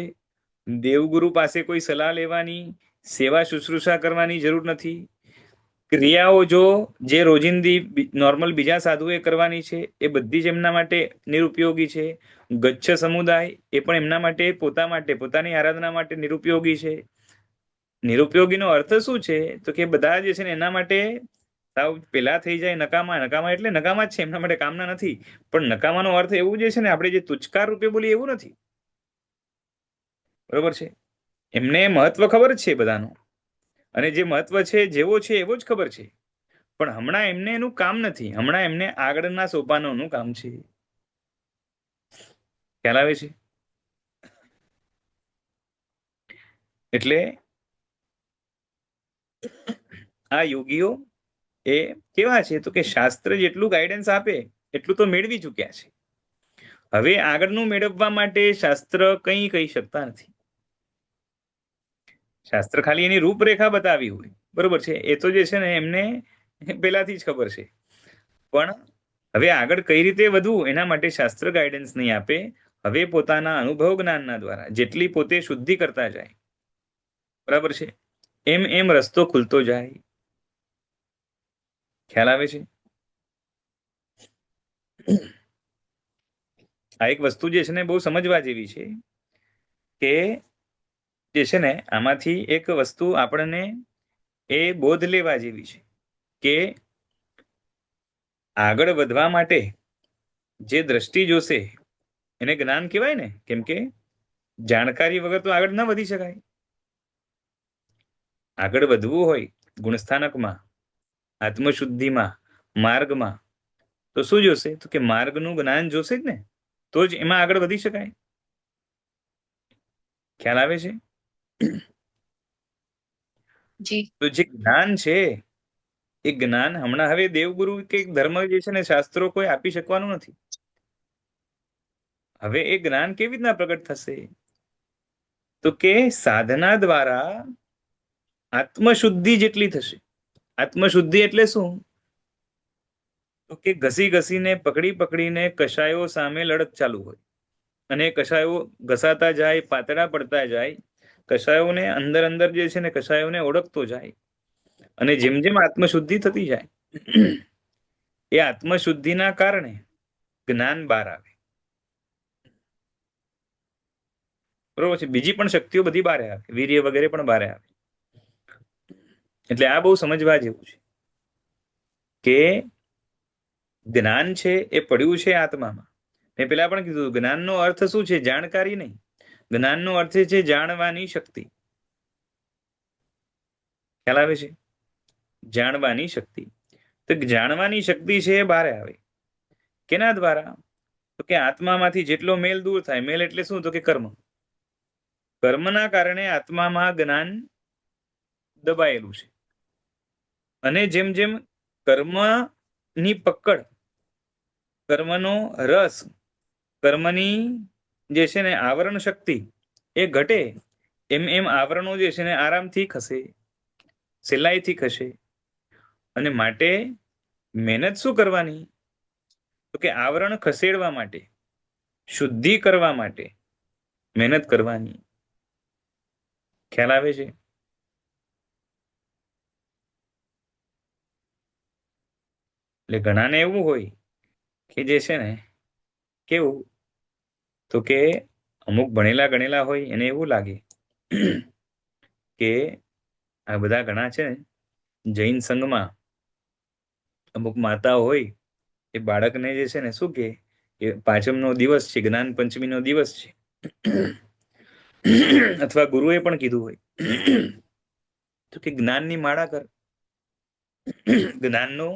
દેવગુરુ પાસે કોઈ સલાહ લેવાની, સેવા શુશ્રૂષા કરવાની જરૂર નથી. ક્રિયાઓ જો જે રોજિંદી નોર્મલ બીજા સાધુએ કરવાની છે એ બધી જ એમના માટે નિરુપયોગી છે. ગચ્છ સમુદાય એ પણ એમના માટે, પોતા માટે, પોતાની આરાધના માટે નિરુપયોગી છે. નિરુપયોગીનો અર્થ શું છે તો કે બધા જે છે ને એના માટે સાવ પેલા થઈ જાય નકામા. નકામા એટલે નકામા જ છે, એમના માટે કામના નથી. પણ નકામાનો અર્થ એવું જે છે ને આપણે જે તુચકાર રૂપે બોલીએ એવું નથી. બરોબર છે. એમને મહત્વ ખબર જ છે બધાનું, અને જે મહત્વ છે જેવો છે એવો જ ખબર છે, પણ હમણાં એમને એનું કામ નથી, હમણાં એમને આગળના સોપાનોનું કામ છે. ખ્યાલ આવે છે? એટલે આ યોગીઓ એ કેવા છે તો કે શાસ્ત્ર જેટલું ગાઈડન્સ આપે એટલું તો મેળવી ચૂક્યા છે. હવે આગળનું મેળવવા માટે શાસ્ત્ર કંઈ કહી શકતા નથી. શાસ્ત્ર ખાલી એની રૂપરેખા બતાવી હોય, બરોબર છે, એ તો જે છે ને એમને પહેલાથી જ ખબર છે. પણ હવે આગળ કઈ રીતે વધવું એના માટે શાસ્ત્ર ગાઈડન્સ નહીં આપે. હવે પોતાના અનુભવ જ્ઞાનના દ્વારા જેટલી પોતે શુદ્ધિ કરતા જાય, બરાબર છે, એમ એમ રસ્તો ખુલતો જાય. ખ્યાલ આવે છે? આ એક વસ્તુ જે છે ને બહુ સમજવા જેવી છે કે જે છે ને આમાંથી એક વસ્તુ આપણને એ બોધ લેવા જેવી છે કે આગળ વધવા માટે જે દ્રષ્ટિ જોશે એને જ્ઞાન કહેવાય ને, કેમ કે જાણકારી વગર તો આગળ ન વધી શકાય. આગળ વધવું હોય ગુણસ્થાનકમાં, આત્મશુદ્ધિમાં, માર્ગમાં, તો શું જોશે તો કે માર્ગનું જ્ઞાન જોશે જ ને, તો જ એમાં આગળ વધી શકાય. ખ્યાલ આવે છે? જી તો જે જ્ઞાન છે એ જ્ઞાન હમણાં હવે દેવગુરુ કે ધર્મ જે છે ને શાસ્ત્રો કોઈ આપી શકવાનું નથી. હવે એ જ્ઞાન કેવી રીતના પ્રગટ થશે તો કે સાધના દ્વારા આત્મશુદ્ધિ જેટલી થશે. આત્મશુદ્ધિ એટલે શું તો કે ઘસી ઘસીને પકડી પકડીને કશાયો સામે લડત ચાલુ હોય, અને કશાયો ઘસાતા જાય, પાતળા પડતા જાય, કશાયોને અંદર અંદર જે છે ને કશાયોને ઓળખતો જાય, અને જેમ જેમ આત્મશુદ્ધિ થતી જાય એ આત્મશુદ્ધિના કારણે જ્ઞાન બહાર આવે. બરોબર છે? બીજી પણ શક્તિઓ બધી બહાર આવે, વીર્ય વગેરે પણ બહાર આવે. એટલે આ બહુ સમજવા જેવું છે કે જ્ઞાન છે એ પડ્યું છે આત્મામાં. મેં પેલા પણ કીધું જ્ઞાનનો અર્થ શું છે? જાણકારી નહીં. જ્ઞાનનો અર્થ છે જાણવાની શક્તિ. ખ્યાલ આવે છે? જાણવાની શક્તિ. તો જાણવાની શક્તિ છે એ બહાર આવે. કેના દ્વારા? તો કે આત્મામાંથી જેટલો મેલ દૂર થાય. મેલ એટલે શું તો કે કર્મ. કર્મના કારણે આત્મામાં જ્ઞાન દબાયેલું છે, અને જેમ જેમ કર્મની પકડ, કર્મનો રસ, કર્મની જે છે ને આવરણ શક્તિ એ ઘટે, એમ એમ આવરણો જે છે ને આરામથી ખસે, સહેલાઈથી ખસે. અને માટે મહેનત શું કરવાની તો કે આવરણ ખસેડવા માટે, શુદ્ધિ કરવા માટે મહેનત કરવાની. ખ્યાલ આવે છે? એટલે ઘણાને એવું હોય કે જે છે ને કેવું તો કે અમુક ભણેલા ગણેલા હોય એને એવું લાગે કે આ બધા ઘણા છે ને જૈન સંઘમાં અમુક માતા હોય એ બાળકને જે છે ને શું કે પાંચમનો દિવસ છે, જ્ઞાન પંચમીનો દિવસ છે, અથવા ગુરુએ પણ કીધું હોય તો કે જ્ઞાનની માળા કર, જ્ઞાનનો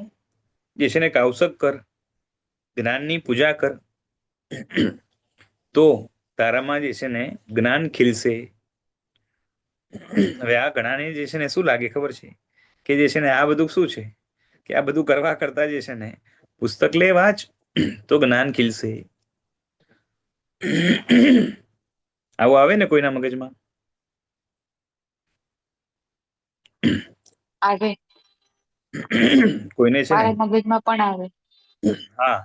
જે છે ને કાવસક કર, જ્ઞાનની પૂજા કર, તો તારામાં જે છે ને જ્ઞાન ખીલશે. હવે આ ઘણાને જે છે ને શું લાગે ખબર છે કે જે છે ને આ બધું શું છે કે આ બધું કરવા કરતા જે છે ને પુસ્તક લે વાંચ તો જ્ઞાન ખીલશે. આવું આવે ને કોઈના મગજમાં? આવે. કોઈને છે ને મારા મગજમાં પણ આવે. હા,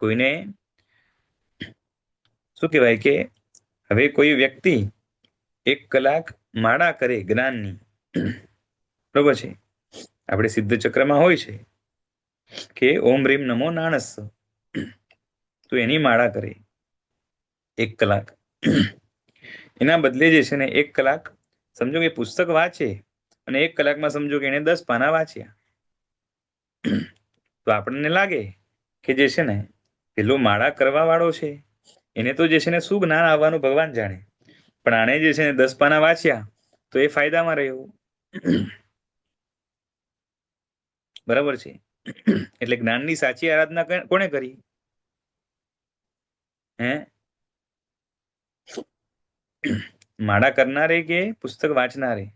કોઈને શું કહેવાય કે હવે કોઈ વ્યક્તિ 1 કલાક માળા કરે જ્ઞાનની, બરોબર છે, આપણે સિદ્ધ ચક્રમાં હોય છે કે ઓમ રીમ નમો નાણસ, તો એની માળા કરે 1 કલાક. એના બદલે જે છે ને 1 કલાક સમજો કે પુસ્તક વાંચે, અને 1 કલાકમાં સમજો કે એને 10 પાના વાંચ્યા, તો આપણને લાગે કે જે છે ને પેલો માળા કરવા વાળો છે એને તો જે છે ને શું જ્ઞાન આવવાનું ભગવાન જાણે, પણ આણે જે છે ને 10 પાના વાંચ્યા તો એ ફાયદામાં રહ્યો. બરાબર છે. એટલે જ્ઞાનની સાચી આરાધના કોણે કરી? હે? માળા કરનારે કે પુસ્તક વાંચનારે?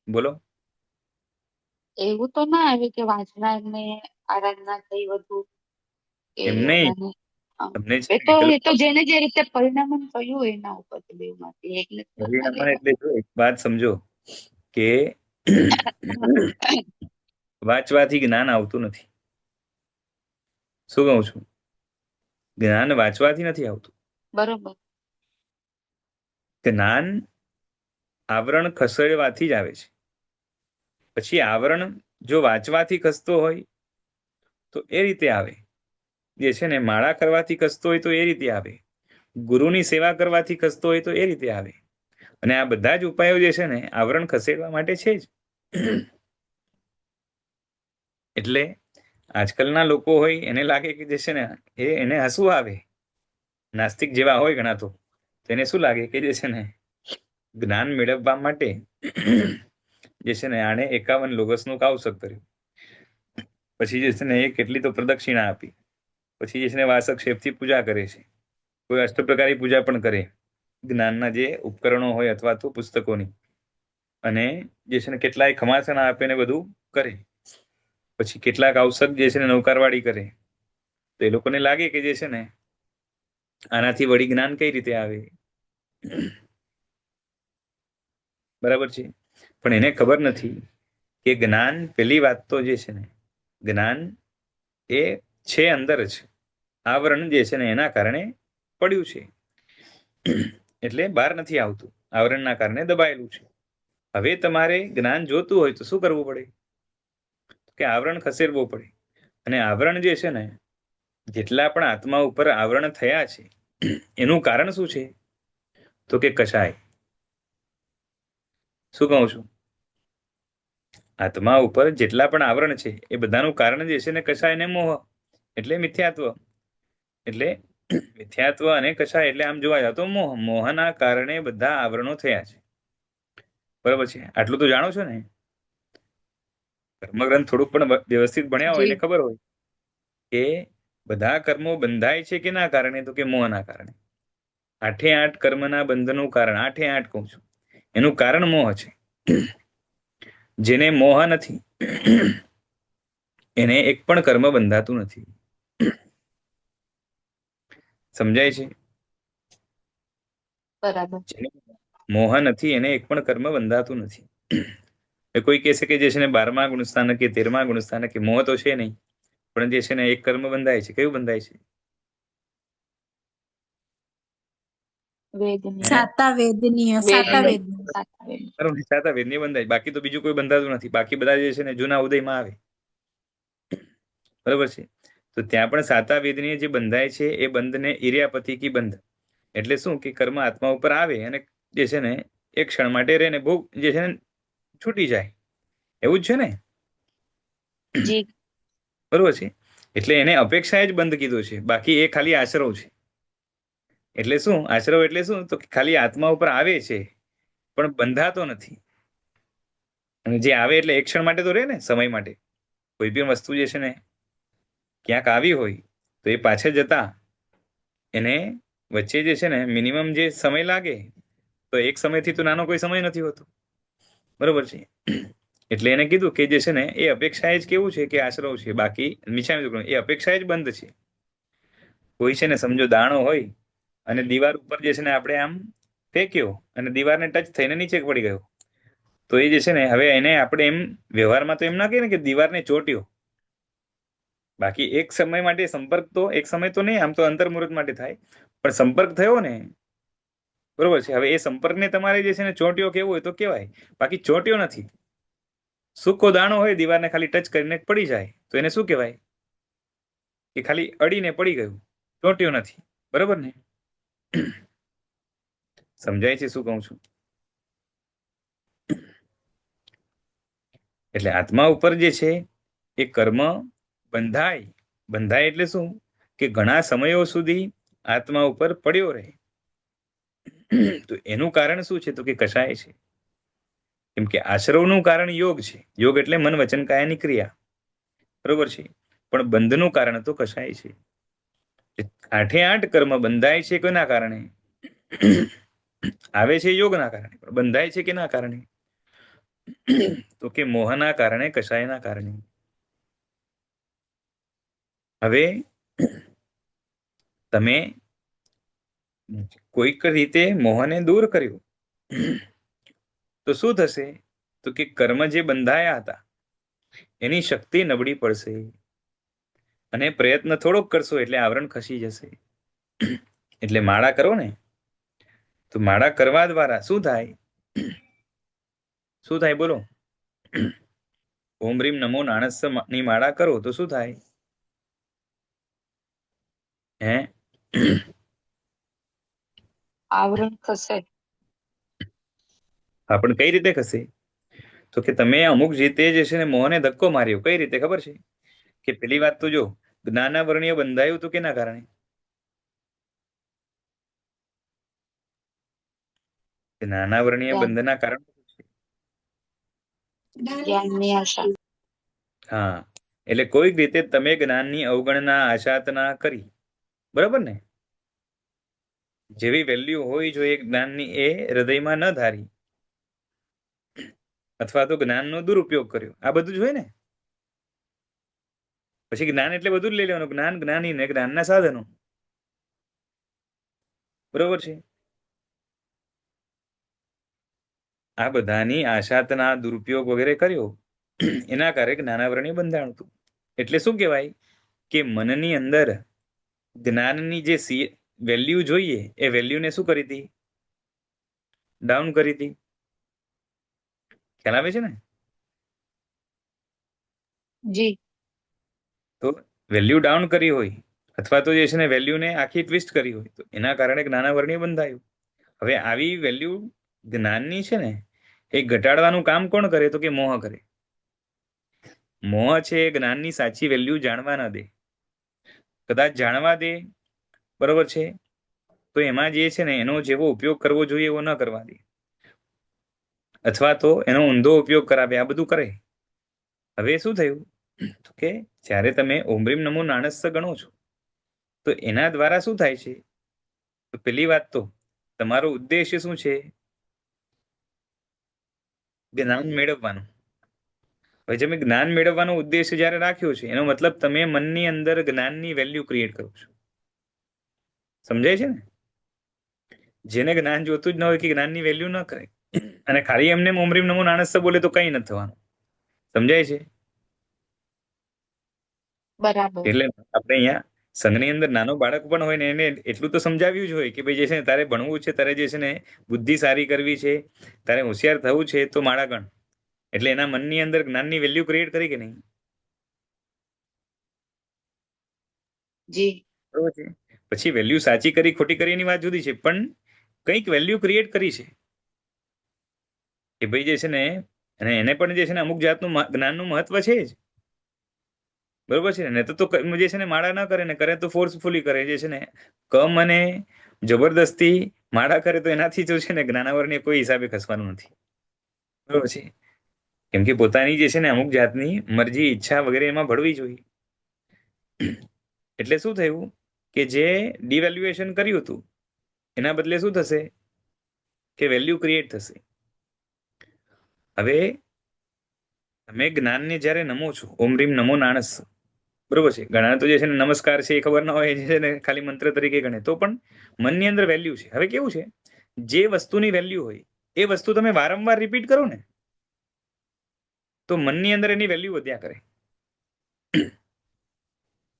બોલો. એવું તો ના આવે કે વાંચનાર ને આરાધના થઈ વધુ કે એમ નહીં, ઓલાને આમ. તમને છે એ ને તો પેલો એ તો જેને જે રીતે પરિણામન થયું હોય એના ઉપર છે, બેમાંથી એકને જ ના પરિણામ લેવાય. એટલે જો એક વાત સમજો કે વાંચવાથી જ્ઞાન આવતું નથી. શું કહું છું? જ્ઞાન વાંચવાથી નથી આવતું. બરોબર. જ્ઞાન આવરણ ખસેડવાથી જ આવે છે. પછી આવરણ જો વાંચવાથી ખસતો હોય તો એ રીતે આવે, જે છે ને માળા કરવાથી ખસતો હોય તો એ રીતે આવે, ગુરુની સેવા કરવાથી ખસતો હોય તો એ રીતે આવે. અને આ બધા જ ઉપાયો જે છે ને આવરણ ખસેડવા માટે છે જ. એટલે આજકાલના લોકો હોય એને લાગે કે જે છે ને એને હસવું આવે, નાસ્તિક જેવા હોય ઘણા તો એને શું લાગે કે જે છે ને જ્ઞાન મેળવવા માટે જે છે ને આણે 51 લોગસનું કાવસક કર્યું, પછી જે છે ને એ કેટલી તો પ્રદક્ષિણા આપી, પછી જે છે ને વાસક્ષેપથી પૂજા કરે છે, કોઈ અષ્ટપ્રકારી પૂજા પણ કરે જ્ઞાનના જે ઉપકરણો હોય અથવા તો પુસ્તકોની, અને જે છે ને કેટલાય ખમાસણા આપે ને બધું કરે. પછી કેટલાક આવસક જે છે ને નૌકારવાળી કરે. તો એ લોકોને લાગે કે જે છે ને આનાથી વળી જ્ઞાન કઈ રીતે આવે. બરાબર છે. પણ એને ખબર નથી કે જ્ઞાન પેલી વાત તો જે છે ને જ્ઞાન એ છે અંદર જ, આવરણ જે છે ને એના કારણે પડ્યું છે, એટલે બહાર નથી આવતું, આવરણના કારણે દબાયેલું છે. હવે તમારે જ્ઞાન જોતું હોય તો શું કરવું પડે? કે આવરણ ખસેડવું પડે. અને આવરણ જે છે ને જેટલા પણ આત્મા ઉપર આવરણ થયા છે એનું કારણ શું છે? તો કે કશાય. શું કહું છું? આત્મા ઉપર જેટલા પણ આવરણ છે એ બધાનું કારણ જે છે ને કશાય ને મોહ, એટલે મિથ્યાત્વ. એટલે મિથ્યાત્વ અને કશાય એટલે આમ જોવા જાવ તો મોહ, મોહના કારણે બધા આવરણો થયા છે. બરાબર છે. આટલું તો જાણો છો ને? કર્મગ્રંથ થોડુંક પણ વ્યવસ્થિત ભણ્યા હોય જી. ને ખબર હોય કે બધા કર્મો બંધાય છે કે ના કારણે? તો કે મોહના કારણે. 8 કર્મના બંધનનું કારણ 8 કહું છું, એનું કારણ મોહ છે. જેને મોહ નથી એને એક પણ કર્મ બંધાતું નથી. સમજાય છે? બરાબર. જેને મોહ નથી એને એક પણ કર્મ બંધાતું નથી. કોઈ કહેશે કે જે છે ને 12મા ગુણસ્થાનક કે 13મા ગુણસ્થાનક કે મોહ તો છે નહીં, પણ જે છે ને એક કર્મ બંધાય છે. કયું બંધાય છે? વેદની. હે? સાતા વેદનીય, સાતા વેદની. વેદનીય. સાતા વેદની. બરાબર, સાતા વેદની બંધાય, બાકી તો બીજું કોઈ બંધાતું નથી. બાકી બધા જે છે ને જૂના ઉદયમાં આવે. બરાબર છે. તો ત્યાં પણ સાતા વેદનીય જે બંધાય છે એ બંધને ઇર્યાપતિ કી બંધ, એટલે શું કે કર્મ આત્મા ઉપર આવે અને જે છે ને એક ક્ષણ માટે રહે ને ભોગ જે છે ને છૂટી જાય, એવું જ છે ને? જી. બરોબર છે. એટલે એને અપેક્ષાએ જ બંધ કીધું છે, બાકી એ ખાલી આશ્રવ છે. એટલે શું આશ્રવ એટલે શું? તો ખાલી આત્મા ઉપર આવે છે પણ બંધાતો નથી. અને જે આવે એટલે એક ક્ષણ માટે તો રહે ને, સમય માટે. કોઈ પણ વસ્તુ જે છે ને ક્યાંક આવી હોય તો એ પાછળ જતા એને વચ્ચે જે છે ને મિનિમમ જે સમય લાગે, તો એક સમયથી તો નાનો કોઈ સમય નથી હોતો. બરોબર છે. એટલે એને કીધું કે જે છે ને એ અપેક્ષાએ જ કેવું છે કે આશ્રવ છે, બાકી મિછામી એ અપેક્ષાએ જ બંધ છે. કોઈ છે ને સમજો દાણો હોય અને દીવાર ઉપર જે છે ને આપણે આમ ફેંક્યો અને દીવારને ટચ થઈને નીચે પડી ગયો, તો એ જે છે ને હવે એને આપણે એમ વ્યવહારમાં તો એમ ના કહીએ ને કે દીવારને ચોટ્યો. બાકી એક સમય માટે સંપર્ક તો એક સમય તો નહીં, આમ તો અંતર્મુહૂર્ત માટે થાય, પણ સંપર્ક થયો ને. બરોબર છે. હવે એ સંપર્કને તમારે જે છે ને ચોટ્યો કેવો હોય તો કહેવાય, બાકી ચોટ્યો નથી. સૂકો દાણો હોય દીવારને ખાલી ટચ કરીને પડી જાય તો એને શું કહેવાય? કે ખાલી અડીને પડી ગયું, ચોટ્યો નથી. બરોબર ને? સમજાય છે શું કહું છું? એટલે આત્મા ઉપર જે છે એ કર્મ બંધાય. બંધાય એટલે શું? કે ઘણા સમયો સુધી આત્મા ઉપર પડ્યો રહે. તો એનું કારણ શું છે? તો કે કશાય છે. કેમ કે આશ્રવનું કારણ યોગ છે. યોગ એટલે મન વચન કાયાની ક્રિયા, બરોબર છે. પણ બંધનું કારણ તો કશાય છે. આઠે આઠ કર્મ બંધાય છે કોના કારણે? આવે છે યોગના કારણે. પણ બંધાય છે કેના કારણે? તો કે મોહના કારણે, કશાયના કારણે. હવે તમે કોઈક રીતે મોહને દૂર કર્યું તો શું થશે? તો કે કર્મ જે બંધાયા હતા એની શક્તિ નબળી પડશે, અને પ્રયત્ન થોડોક કરશો એટલે આવરણ ખસી જશે. એટલે માળા કરો ને, તો માળા કરવા દ્વારા શું થાય? શું થાય બોલો? ઓમ રીમ નમો નાણસ્સ ની માળા કરો તો શું થાય? હે? આવરણ ખસે. હા, પણ કઈ રીતે ખસે? તો કે તમે અમુક રીતે જે છે ને મોહને ધક્કો માર્યો. કઈ રીતે ખબર છે? કે પેલી વાત તો જો, જ્ઞાનાવરણીય બંધાયું તો કેના કારણે? જ્ઞાનાવરણીય બંધના કારણ જ્ઞાનની આશા. હા, એટલે કોઈક રીતે તમે જ્ઞાનની અવગણના, આશાતના કરી, બરાબર ને? જેવી વેલ્યુ હોવી જોઈએ જ્ઞાનની એ હૃદયમાં ન ધારી, અથવા તો જ્ઞાનનો દુરુપયોગ કર્યો. આ બધું જ હોય ને. પછી જ્ઞાન એટલે બધું જ લઈ લેવાનું. જ્ઞાન, જ્ઞાની ને જ્ઞાનના સાધનો, બરોબર છે. આ બધાની આશાતના દુરુપયોગ વગેરે કર્યો, એના કારણે જ્ઞાનાવરણીય બંધાણ હતું. એટલે શું કહેવાય? કે મનની અંદર જ્ઞાનની જે વેલ્યુ જોઈએ એ વેલ્યુને શું કરી હતી? ડાઉન કરી હતી. ખ્યાલ આવે છે ને? જી. તો વેલ્યુ ડાઉન કરી હોય, અથવા તો જે છે ને વેલ્યુને આખી ટ્વિસ્ટ કરી હોય, તો એના કારણે જ્ઞાનાવરણીય બંધાયું. હવે આવી વેલ્યુ જ્ઞાનની છે ને એ ઘટાડવાનું કામ કોણ કરે? તો કે મોહ કરે. મોહ છે એ જ્ઞાનની સાચી વેલ્યુ જાણવા ન દે. કદાચ જાણવા દે, બરોબર છે, તો એમાં જે છે ને એનો જેવો ઉપયોગ કરવો જોઈએ એવો ન કરવા દે, અથવા તો એનો ઊંધો ઉપયોગ કરાવે. આ બધું કરે. હવે શું થયું? તો કે જ્યારે તમે ઓમ રીમ નમો નાણસ્સ ગણો છો તો એના દ્વારા શું થાય છે? તો પેલી વાત તો તમારો ઉદ્દેશ્ય શું છે? જ્ઞાન મેળવવાનું. હવે તમે જ્ઞાન મેળવવાનો ઉદ્દેશ્ય જ્યારે રાખ્યો છે એનો મતલબ તમે મનની અંદર જ્ઞાનની વેલ્યુ ક્રિએટ કરો છો. સમજાય છે ને? જેને જ્ઞાન જોતું જ ન હોય કે જ્ઞાનની વેલ્યુ ન કરે, અને ખાલી એમને ઓમ રીમ નમો નાણસ્સ બોલે તો કઈ નથી થવાનું. સમજાય છે? બરાબર. એટલે આપણે અહીંયા સંઘની અંદર નાનો બાળક પણ હોય ને એને એટલું તો સમજાવ્યું જ હોય કે ભાઈ જે છે ને તારે ભણવું છે, તારે જે છે ને બુદ્ધિ સારી કરવી છે, તારે હોશિયાર થવું છે, તો માળા ગણ. એટલે એના મનની અંદર જ્ઞાનની વેલ્યુ ક્રિએટ કરી કે નહીં? જી. બરોબર છે. પછી વેલ્યુ સાચી કરી ખોટી કરી એની વાત જુદી છે, પણ કંઈક વેલ્યુ ક્રિએટ કરી છે કે ભાઈ જે છે ને, અને એને પણ જે છે ને અમુક જાતનું જ્ઞાનનું મહત્વ છે જ, બરોબર છે ને? તો જે છે ને માળા ન કરે, ને કરે તો ફોર્સફુલી કરે. જે છે ને કમ અને જબરદસ્તી માળા કરે તો એનાથી જો છે ને જ્ઞાનાવરણીય કોઈ હિસાબે ખસવાનું નથી, બરોબર છે. કેમ કે પોતાની જે છે ને અમુક જાતની મરજી, ઈચ્છા વગેરે એમાં ભળવી જોઈએ. એટલે શું થયું કે જે ડિવેલ્યુએશન કર્યું હતું એના બદલે શું થશે? કે વેલ્યુ ક્રિએટ થશે. હવે તમે જ્ઞાનને જ્યારે નમો છો, ઓમ રીમ નમો નાણસ્સ, બરોબર છે. ઘણા તો જે છે ને નમસ્કાર છે એ ખબર ના હોય, જે છે ને ખાલી મંત્ર તરીકે ગણે, તો પણ મનની અંદર વેલ્યુ છે. હવે કેવું છે, જે વસ્તુની વેલ્યુ હોય એ વસ્તુ તમે વારંવાર રિપીટ કરો ને તો મનની અંદર એની વેલ્યુ વધ્યા કરે.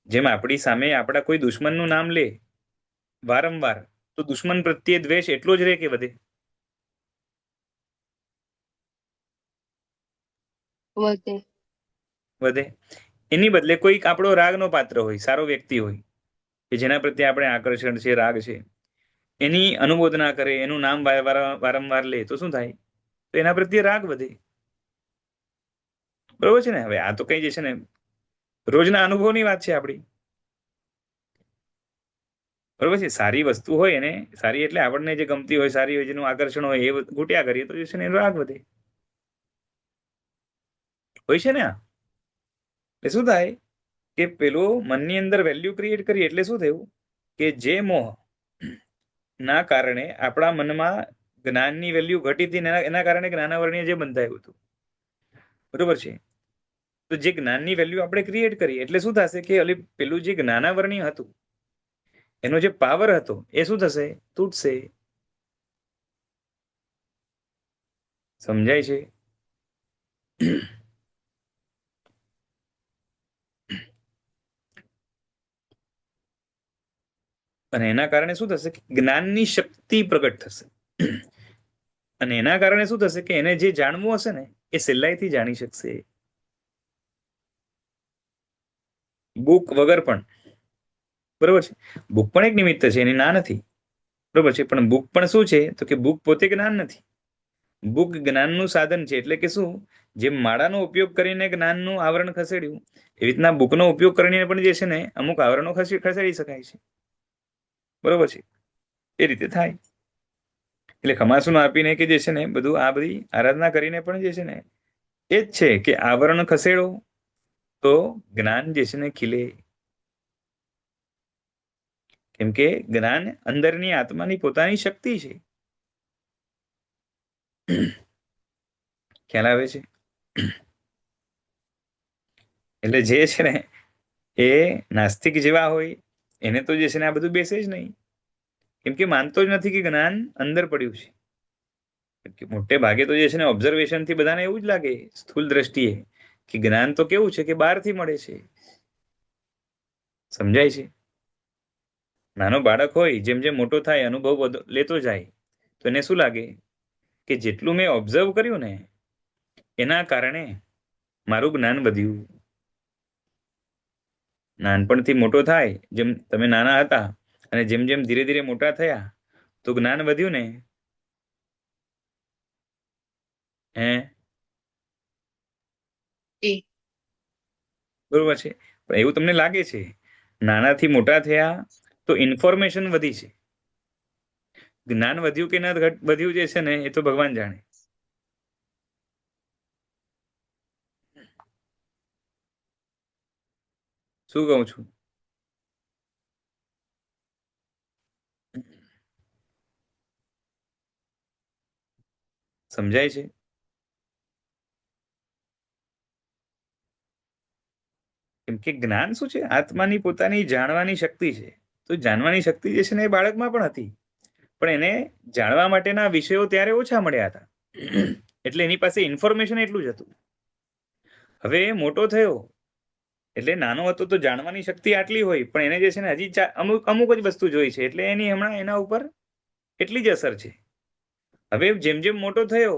જેમ આપણી સામે આપણા કોઈ દુશ્મનનું નામ લે વારંવાર, તો દુશ્મન પ્રત્યે દ્વેષ એટલો જ રહે કે વધે? વધે. વધે. એની બદલે કોઈક આપણો રાગનો પાત્ર હોય, સારો વ્યક્તિ હોય કે જેના પ્રત્યે આપણે આકર્ષણ છે, રાગ છે, એની અનુમોદના કરે, એનું નામ વારંવાર લે, તો શું થાય? તો એના પ્રત્યે રાગ વધે. બરોબર છે ને? હવે આ તો કઈ જે છે ને રોજના અનુભવની વાત છે આપણી. બરોબર છે. સારી વસ્તુ હોય એને, સારી એટલે આપણને જે ગમતી હોય, સારી હોય, જેનું આકર્ષણ હોય, એ ઘૂંટ્યા કરીએ તો જે છે ને એનો રાગ વધે. હોય છે ને આ. એટલે શું થાય કે પેલું મનની અંદર વેલ્યુ ક્રિએટ કરી એટલે શું થયું કે જે મોહ ના કારણે આપણા મનમાં જ્ઞાનની વેલ્યુ ઘટી હતી ને એના કારણે જ્ઞાનાવરણીય જે બંધાયું હતું. બરોબર છે. તો જે જ્ઞાનની વેલ્યુ આપણે ક્રિએટ કરી એટલે શું થશે કે પેલું જે જ્ઞાનાવરણીય હતું એનો જે પાવર હતો એ શું થશે? તૂટશે. સમજાય છે? અને એના કારણે શું થશે કે જ્ઞાનની શક્તિ પ્રગટ થશે. અને એના કારણે શું થશે કે એને જે જાણવું હશે ને એ સહેલાઈથી જાણી શકશે. બુક વગર પણ. બરોબર છે. બુક પણ એક નિમિત્ત છે, એની ના નથી. બરોબર છે. પણ બુક પણ શું છે તો કે બુક પોતે જ્ઞાન નથી. બુક જ્ઞાનનું સાધન છે. એટલે કે શું, જેમ માળાનો ઉપયોગ કરીને જ્ઞાનનું આવરણ ખસેડ્યું એવી રીતના બુકનો ઉપયોગ કરીને પણ જે છે ને અમુક આવરણો ખસેડી શકાય છે. બરોબર છે. એ રીતે થાય. એટલે ખમાસું આપીને કે જે છે ને બધું આ બધી આરાધના કરીને પણ જે છે ને એ જ છે કે આવરણ ખસેડો તો જ્ઞાન જે છે ને ખીલે. કેમ કે જ્ઞાન અંદરની આત્માની પોતાની શક્તિ છે. ખ્યાલ આવે છે? એટલે જે છે ને એ નાસ્તિક જેવા હોય એને તો જે છે ને આ બધું બેસે જ નહીં. કેમ કે માનતો જ નથી કે જ્ઞાન અંદર પડ્યું છે. મોટે ભાગે તો જે છે ને ઓબ્ઝર્વેશન થી બધાને એવું જ લાગે સ્થૂલ દ્રષ્ટિએ કે જ્ઞાન તો કેવું છે કે બહારથી મળે છે. સમજાય છે? નાનો બાળક હોય જેમ જેમ મોટો થાય અનુભવ લેતો જાય તો એને શું લાગે કે જેટલું મેં ઓબ્ઝર્વ કર્યું ને એના કારણે મારું જ્ઞાન વધ્યું. નાનપણથી મોટો થાય, જેમ તમે નાના હતા અને જેમ જેમ ધીરે ધીરે મોટા થયા તો જ્ઞાન વધ્યું ને. હે? જી. બરોબર છે. પણ એવું તમને લાગે છે નાનાથી મોટા થયા તો ઇન્ફોર્મેશન વધી છે. જ્ઞાન વધ્યું કે ના વધ્યું જે છે ને એ તો ભગવાન જાણે. શું કહું છું? સમજાય છે? કેમ કે જ્ઞાન શું છે? આત્માની પોતાની જાણવાની શક્તિ છે. તો જાણવાની શક્તિ જે છે ને એ બાળકમાં પણ હતી, પણ એને જાણવા માટેના વિષયો ત્યારે ઓછા મળ્યા હતા. એટલે એની પાસે ઇન્ફોર્મેશન એટલું જ હતું. હવે મોટો થયો એટલે નાનો હતો તો જાણવાની શક્તિ આટલી હોય, પણ એને જે છે ને હજી અમુક અમુક જ વસ્તુ જોઈ છે એટલે એની હમણાં એના ઉપર એટલી જ અસર છે. હવે જેમ જેમ મોટો થયો,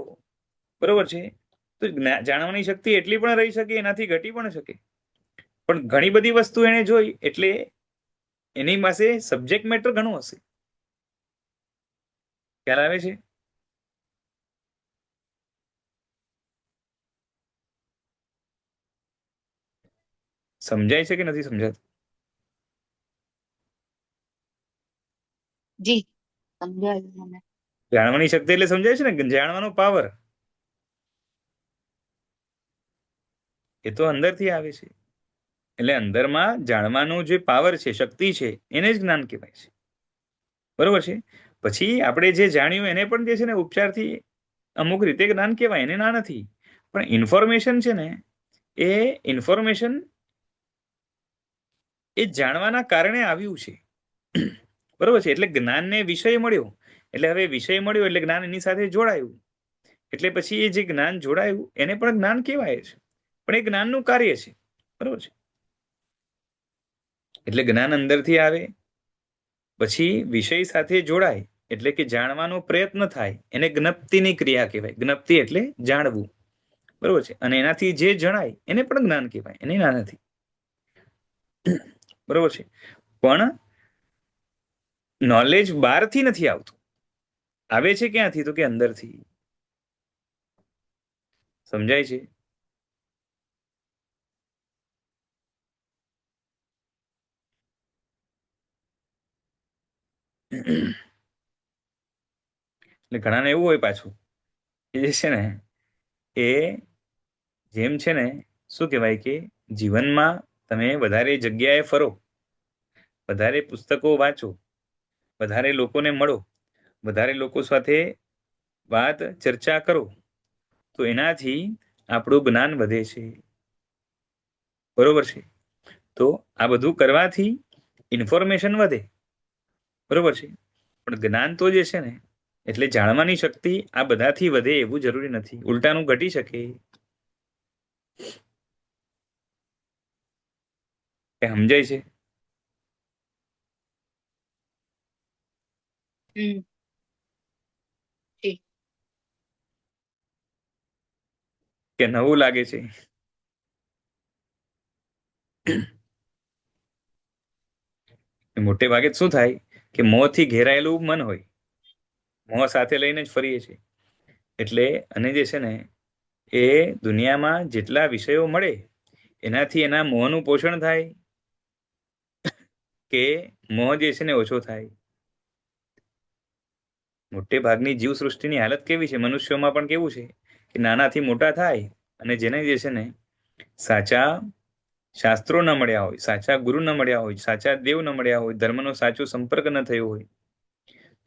બરોબર છે, તો જાણવાની શક્તિ એટલી પણ રહી શકે, એનાથી ઘટી પણ શકે. પણ ઘણી બધી વસ્તુ એને જોઈ એટલે એની પાસે સબ્જેક્ટ મેટર ઘણું હશે. ખ્યાલ આવે છે? સમજાય છે કે નથી સમજાતું? જી, સમજાયું મને. જાણવાની શક્તિ એટલે સમજાય છે ને, જાણવાનો પાવર એ તો અંદરથી આવે છે. એટલે અંદરમાં જાણવાનું જે પાવર છે, શક્તિ છે, એને જ જ્ઞાન કહેવાય છે. બરોબર છે. પછી આપણે જે જાણ્યું એને પણ જે છે ને ઉપચારથી અમુક રીતે જ્ઞાન કહેવાય, એને ના નથી. પણ ઇન્ફોર્મેશન છે ને એ ઇન્ફોર્મેશન એ જાણવાના કારણે આવ્યું છે. બરોબર છે. એટલે જ્ઞાનને વિષય મળ્યો એટલે હવે વિષય મળ્યો એટલે જ્ઞાન એની સાથે જોડાયું. એટલે પછી એ જે જ્ઞાન જોડાયું એને પણ જ્ઞાન કહેવાય છે, પણ એ જ્ઞાનનું કાર્ય છે. બરોબર છે. એટલે જ્ઞાન અંદરથી આવે પછી વિષય સાથે જોડાય એટલે કે જાણવાનો પ્રયત્ન થાય, એને જ્ઞપ્તિની ક્રિયા કહેવાય. જ્ઞપ્તિ એટલે જાણવું. બરોબર છે. અને એનાથી જે જણાય એને પણ જ્ઞાન કહેવાય, એને ના નથી. બરોબર છે. પણ નોલેજ બહારથી નથી આવતું, આવે છે ક્યાંથી? તો કે અંદરથી. સમજાય છે? એટલે ઘણાને એવું હોય પાછું એ જે છે ને એ જેમ છે ને શું કહેવાય કે જીવનમાં તમે વધારે જગ્યાએ ફરો, વધારે પુસ્તકો વાંચો, વધારે લોકોને મળો, વધારે લોકો સાથે વાત ચર્ચા કરો, તો એનાથી આપણું જ્ઞાન વધે છે. બરોબર છે? તો આ બધું કરવાથી ઇન્ફોર્મેશન વધે. બરોબર છે? પણ જ્ઞાન તો જે છે ને એટલે જાણવાની શક્તિ આ બધાથી વધે એવું જરૂરી નથી, ઉલટાનું ઘટી શકે. એ સમજાય છે? હમ. ઠીક. કે નવું લાગે છે? મોટે ભાગે શું થાય કે મોહથી ઘેરાયેલું મન હોય, મોહ સાથે લઈને જ ફરીએ છીએ. એટલે અને જે છે ને એ દુનિયામાં જેટલા વિષયો મળે એનાથી એના મોહનું પોષણ થાય કે મોહ જે છે ને ઓછો થાય. મોટે ભાગની જીવસૃષ્ટિની હાલત કેવી છે? મનુષ્યોમાં પણ કેવું છે કે નાનાથી મોટા થાય અને જેને જે છે ને સાચા શાસ્ત્રો ન મળ્યા હોય, સાચા ગુરુ ન મળ્યા હોય, સાચા દેવ ન મળ્યા હોય, ધર્મનો સાચો સંપર્ક ન થયો હોય,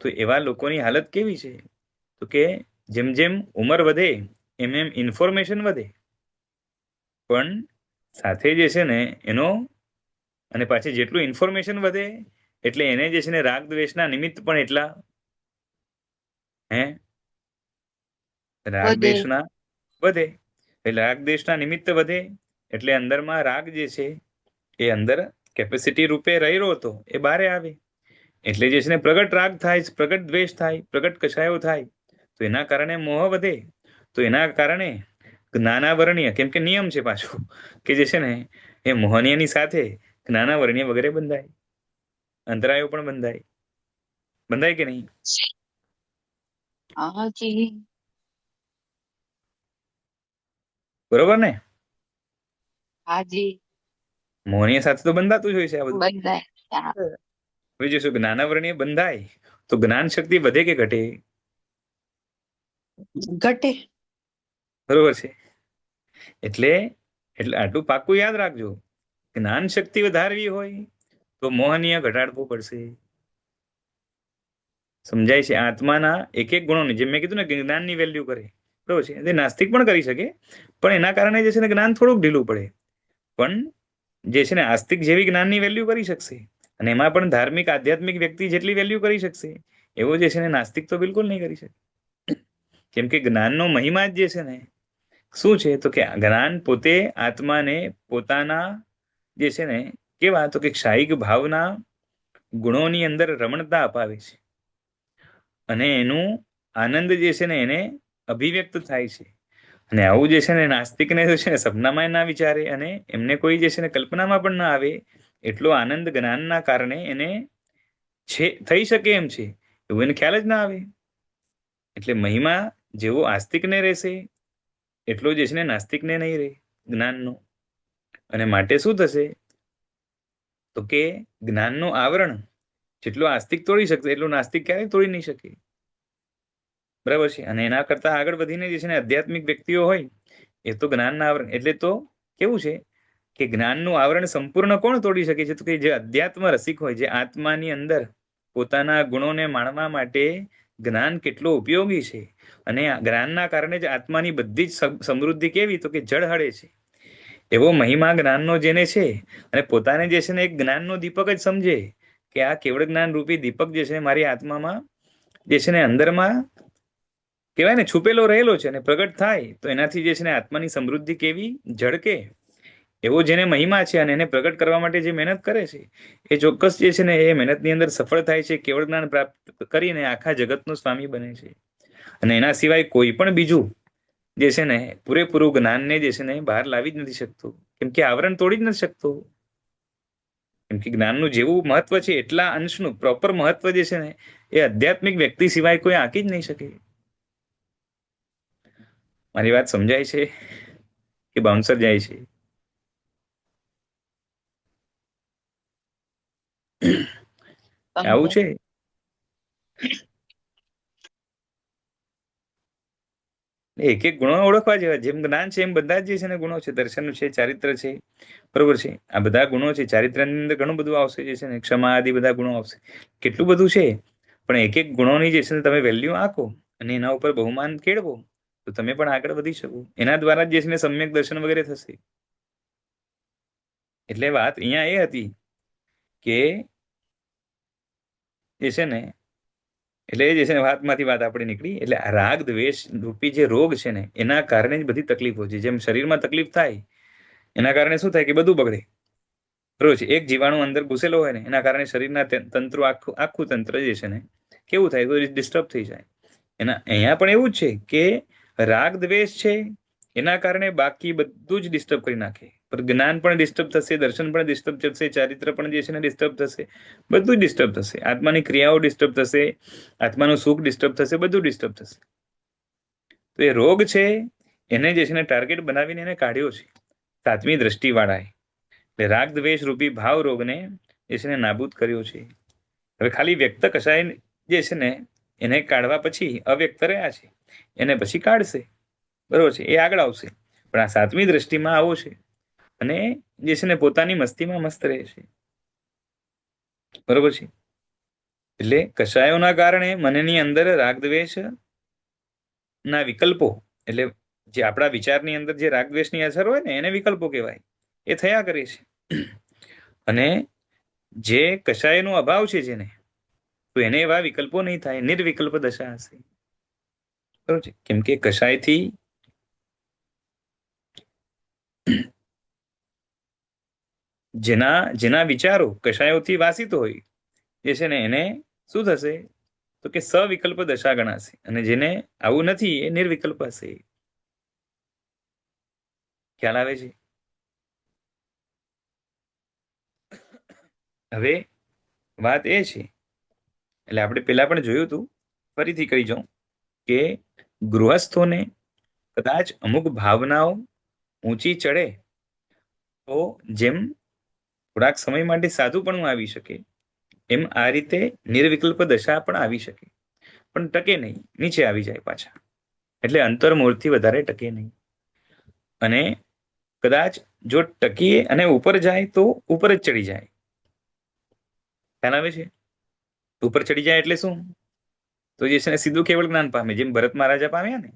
તો એવા લોકોની હાલત કેવી છે? તો કે જેમ જેમ ઉંમર વધે એમ એમ ઇન્ફોર્મેશન વધે, પણ સાથે જે છે ને એનો અને પાછી જેટલું ઇન્ફોર્મેશન વધે એટલે એને જે છે ને રાગ દ્વેષના નિમિત્ત પણ એટલા હે રાગ વધે. દ્વેષના વધે. એટલે રાગ દ્વેષના નિમિત્ત વધે એટલે અંદરમાં રાગ જે છે એ અંદર કેપેસિટી રૂપે રહેલો હતો એ બારે આવે. એટલે જે છે ને પ્રગટ રાગ થાય, પ્રગટ દ્વેષ થાય, પ્રગટ કષાયો થાય, તો એના કારણે મોહ વધે. તો એના કારણે જ્ઞાનાવરણીય, કેમ કે નિયમ છે પાછું કે જે છે ને એ મોહનીયની સાથે જ્ઞાનાવરણીય વગેરે બંધાય, અંતરાયો પણ બંધાય. બંધાય કે નહીં? હાજી. બરોબર ને? હાજી. મોહનીય સાથે તો બંધાતું જ હોય છે આ બધું. બધાય. હવે જોશું જ્ઞાનાવરણીય બંધાય તો જ્ઞાન શક્તિ વધે કે ઘટે? ઘટે. બરોબર છે. એટલે એટલે આટલું પાક્કું યાદ રાખજો, જ્ઞાન શક્તિ વધારવી હોય તો મોહનીય ઘટાડવું પડશે. સમજાય છે? આત્માના એક એક ગુણોની, જેમ મેં કીધું ને કે જ્ઞાનની વેલ્યુ કરે, બરોબર છે? એ નાસ્તિક પણ કરી શકે, પણ એના કારણે જે છે ને જ્ઞાન થોડુંક ઢીલું પડે. પણ જે છે ને આસ્તિક જેવી જ્ઞાનની વેલ્યુ કરી શકશે, અને એમાં પણ ધાર્મિક આધ્યાત્મિક વ્યક્તિ જેટલી વેલ્યુ કરી શકશે એવો જે છે ને નાસ્તિક તો બિલકુલ નહીં કરી શકે. કેમ કે જ્ઞાનનો મહિમા જ જે છે ને શું છે? તો કે જ્ઞાન પોતે આત્માને પોતાના જે છે ને કેવા તો કે ક્ષાયિક ભાવના ગુણોની અંદર રમણતા અપાવે છે, અને એનું આનંદ જે છે ને એને અભિવ્યક્ત થાય છે. અને આવું જે છે ને નાસ્તિકને છે ને સપનામાં ના વિચારે અને એમને કોઈ જે છે ને કલ્પનામાં પણ ના આવે એટલો આનંદ જ્ઞાનના કારણે એને છે થઈ શકે એમ છે એવું એને ખ્યાલ જ ના આવે. એટલે મહિમા જેવો આસ્તિકને રહેશે એટલો જે છે ને નાસ્તિકને નહીં રહે જ્ઞાનનો. અને માટે શું થશે? તો કે જ્ઞાનનું આવરણ જેટલું આસ્તિક તોડી શકશે એટલું નાસ્તિક ક્યારેય તોડી નહીં શકે. બરાબર છે? અને એના કરતા આગળ વધીને જે છે ને આધ્યાત્મિક વ્યક્તિઓ હોય એ તો જ્ઞાનના આવરણ, એટલે તો કેવું છે કે જ્ઞાનનું આવરણ સંપૂર્ણ કોણ તોડી શકે છે? તો કે જે અધ્યાત્મ રસિક હોય, જે આત્માની અંદર પોતાના ગુણોને માણવા માટે જ્ઞાન કેટલું ઉપયોગી છે, અને જ્ઞાનના કારણે જ આત્માની બધી જ સમૃદ્ધિ કેવી તો કે જળહળે છે, એવો મહિમા જ્ઞાનનો જેને છે, અને પોતાને જે છે ને એક જ્ઞાનનો દીપક જ સમજે કે આ કેવળ જ્ઞાન રૂપી દીપક જે છે મારી આત્મામાં જે છે ને અંદરમાં કહેવાય ને છુપેલો રહેલો છે, અને પ્રગટ થાય તો એનાથી જે છે ને આત્માની સમૃદ્ધિ કેવી ઝળકે, એવો જેને મહિમા છે, અને એને પ્રગટ કરવા માટે જે મહેનત કરે છે એ ચોક્કસ જે છે ને એ મહેનતની અંદર સફળ થાય છે, કેવળ જ્ઞાન પ્રાપ્ત કરીને આખા જગતનો સ્વામી બને છે. અને એના સિવાય કોઈ પણ બીજું જે છે ને પૂરેપૂરું જ્ઞાનને જે છે ને બહાર લાવી જ નથી શકતું, કેમ કે આવરણ તોડી જ નથી શકતો. કેમ કે જ્ઞાનનું જેવું મહત્વ છે એટલા અંશનું પ્રોપર મહત્વ જે છે ને એ આધ્યાત્મિક વ્યક્તિ સિવાય કોઈ આંકી જ નહીં શકે. મારી વાત સમજાય છે કે બાઉન્સર જાય છે? આવું સમજાય. છે. એક એક ગુણો ઓળખવા જેવા. જેમ જ્ઞાન છે એમ બધા જ જે છે ને ગુણો છે. દર્શન છે, ચારિત્ર છે, બરોબર છે. આ બધા ગુણો છે. ચારિત્રની અંદર ઘણું બધું આવશે, જે છે ને ક્ષમા આદિ બધા ગુણો આવશે. કેટલું બધું છે. પણ એક એક ગુણોની જે છે ને તમે વેલ્યુ આંકો અને એના ઉપર બહુમાન કેળવો તો તમે પણ આગળ વધી શકો. એના દ્વારા જ જે છે ને સમ્યક દર્શન વગેરે થશે. એટલે વાત અહીંયા એ હતી કે જે છે ને એટલે એ જે છે ને વાતમાંથી વાત આપણે નીકળી. એટલે આ રાગ દ્વેષ રૂપી જે રોગ છે ને એના કારણે જ બધી તકલીફો છે. જેમ શરીરમાં તકલીફ થાય એના કારણે શું થાય કે બધું બગડે. બરોબર છે. એક જીવાણુ અંદર ઘૂસેલો હોય ને એના કારણે શરીરના તંત્રો આખું આખું તંત્ર જે છે ને કેવું થાય તો ડિસ્ટર્બ થઈ જાય. એના અહીંયા પણ એવું જ છે કે રાગ દ્વેષ છે એના કારણે બાકી બધું જ ડિસ્ટર્બ કરી નાખે. પણ જ્ઞાન પણ ડિસ્ટર્બ થશે, દર્શન પણ ડિસ્ટર્બ થશે, ચારિત્ર પણ જે છે ને ડિસ્ટર્બ થશે, બધું જ ડિસ્ટર્બ થશે. આત્માની ક્રિયાઓ ડિસ્ટર્બ થશે, આત્માનું સુખ ડિસ્ટર્બ થશે, બધું ડિસ્ટર્બ થશે. તો એ રોગ છે એને જે છે ને ટાર્ગેટ બનાવીને એને કાઢ્યો છે સાતમી દ્રષ્ટિવાળાએ. એટલે રાગ દ્વેષ રૂપી ભાવ રોગને જે છે ને નાબૂદ કર્યો છે. હવે ખાલી વ્યક્ત કશાય જે છે ને એને કાઢવા પછી અવ્યક્ત રહ્યા છે એને પછી કાઢશે. બરોબર છે. એ આગળ આવશે. પણ આ સાતમી દ્રષ્ટિમાં આવો છે અને જે છે ને પોતાની મસ્તીમાં મસ્ત રહે છે. બરોબર છે. એટલે કશાયોના કારણે મનની અંદર રાગદ્વેષ ના વિકલ્પો, એટલે જે આપણા વિચારની અંદર જે રાગદ્વેષની અસર હોય ને એને વિકલ્પો કહેવાય, એ થયા કરે છે. અને જે કશાયનો અભાવ છે જેને, તો એને એવા વિકલ્પો નહીં થાય, નિર્વિકલ્પ દશા હશે. બરોબર છે. કેમ કે કશાયથી જેના જેના વિચારો કશાયોથી વાસિત હોય જે છે ને એને શું થશે તો કે સવિકલ્પ દશા ગણાશે. અને જેને આવું નથી એ નિર્વિકલ્પ હશે. ખ્યાલ આવે છે? હવે વાત એ છે, એટલે આપણે પેલા પણ જોયું હતું, ફરીથી કહી જાઉં કે ગૃહસ્થોને કદાચ અમુક ભાવનાઓ ઊંચી ચડે તો જેમ થોડાક સમય માટે સાધુપણું આવી શકે, એમ આ રીતે નિર્વિકલ્પ દશા પણ આવી શકે. પણ ટકે નહીં, નીચે આવી જાય પાછા. એટલે અંતર્મૂળથી વધારે ટકે નહીં. અને કદાચ જો ટકીએ અને ઉપર જાય તો ઉપર જ ચડી જાય. ખ્યાલ આવે છે? ઉપર ચડી જાય એટલે શું? તો જે છે ને સીધું કેવળ જ્ઞાન પામે. જેમ ભરત મહારાજા પામ્યા ને.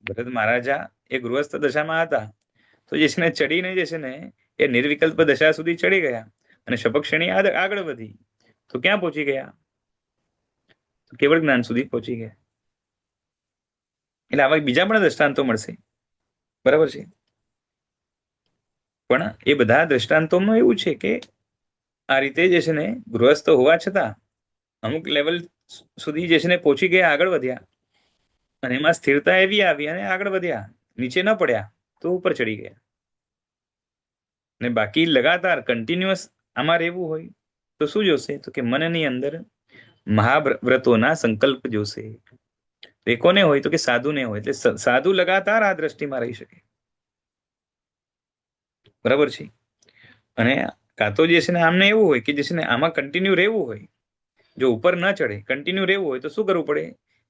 ભરત મહારાજા એ ગૃહસ્થ દશામાં હતા તો જે છે ને ચડીને જે છે ને એ નિર્વિકલ્પ દશા સુધી ચડી ગયા અને શપક શ્રેણી આગળ વધી તો ક્યાં પહોંચી ગયા? તો કેવળ જ્ઞાન સુધી પહોંચી ગયા. એટલે આવા બીજા પણ દ્રષ્ટાંતો મળશે. બરાબર છે. પણ એ બધા દ્રષ્ટાંતોમાં એવું છે કે આ રીતે જે છે ને ગૃહસ્થ હોવા છતાં અમુક લેવલ સુધી જે છે ને પહોંચી ગયા, આગળ વધ્યા અને એમાં સ્થિરતા એવી આવી અને આગળ વધ્યા, નીચે ન પડ્યા તો ઉપર ચડી ગયા. અને બાકી લગાતાર કન્ટિન્યુઅસ આમાં રહેવું હોય તો શું જોશે? તો કે મનની અંદર મહાવ્રતોના સંકલ્પ જોશે. એ કોને હોય? તો કે સાધુને હોય. એટલે સાધુ લગાતાર આ દ્રષ્ટિમાં રહી શકે. બરાબર છે. અને કાં તો જે છે ને આમને એવું હોય કે જે છે ને આમાં કન્ટિન્યુ રહેવું હોય, જો ઉપર ન ચડે કન્ટિન્યુ રહેવું હોય તો શું કરવું પડે?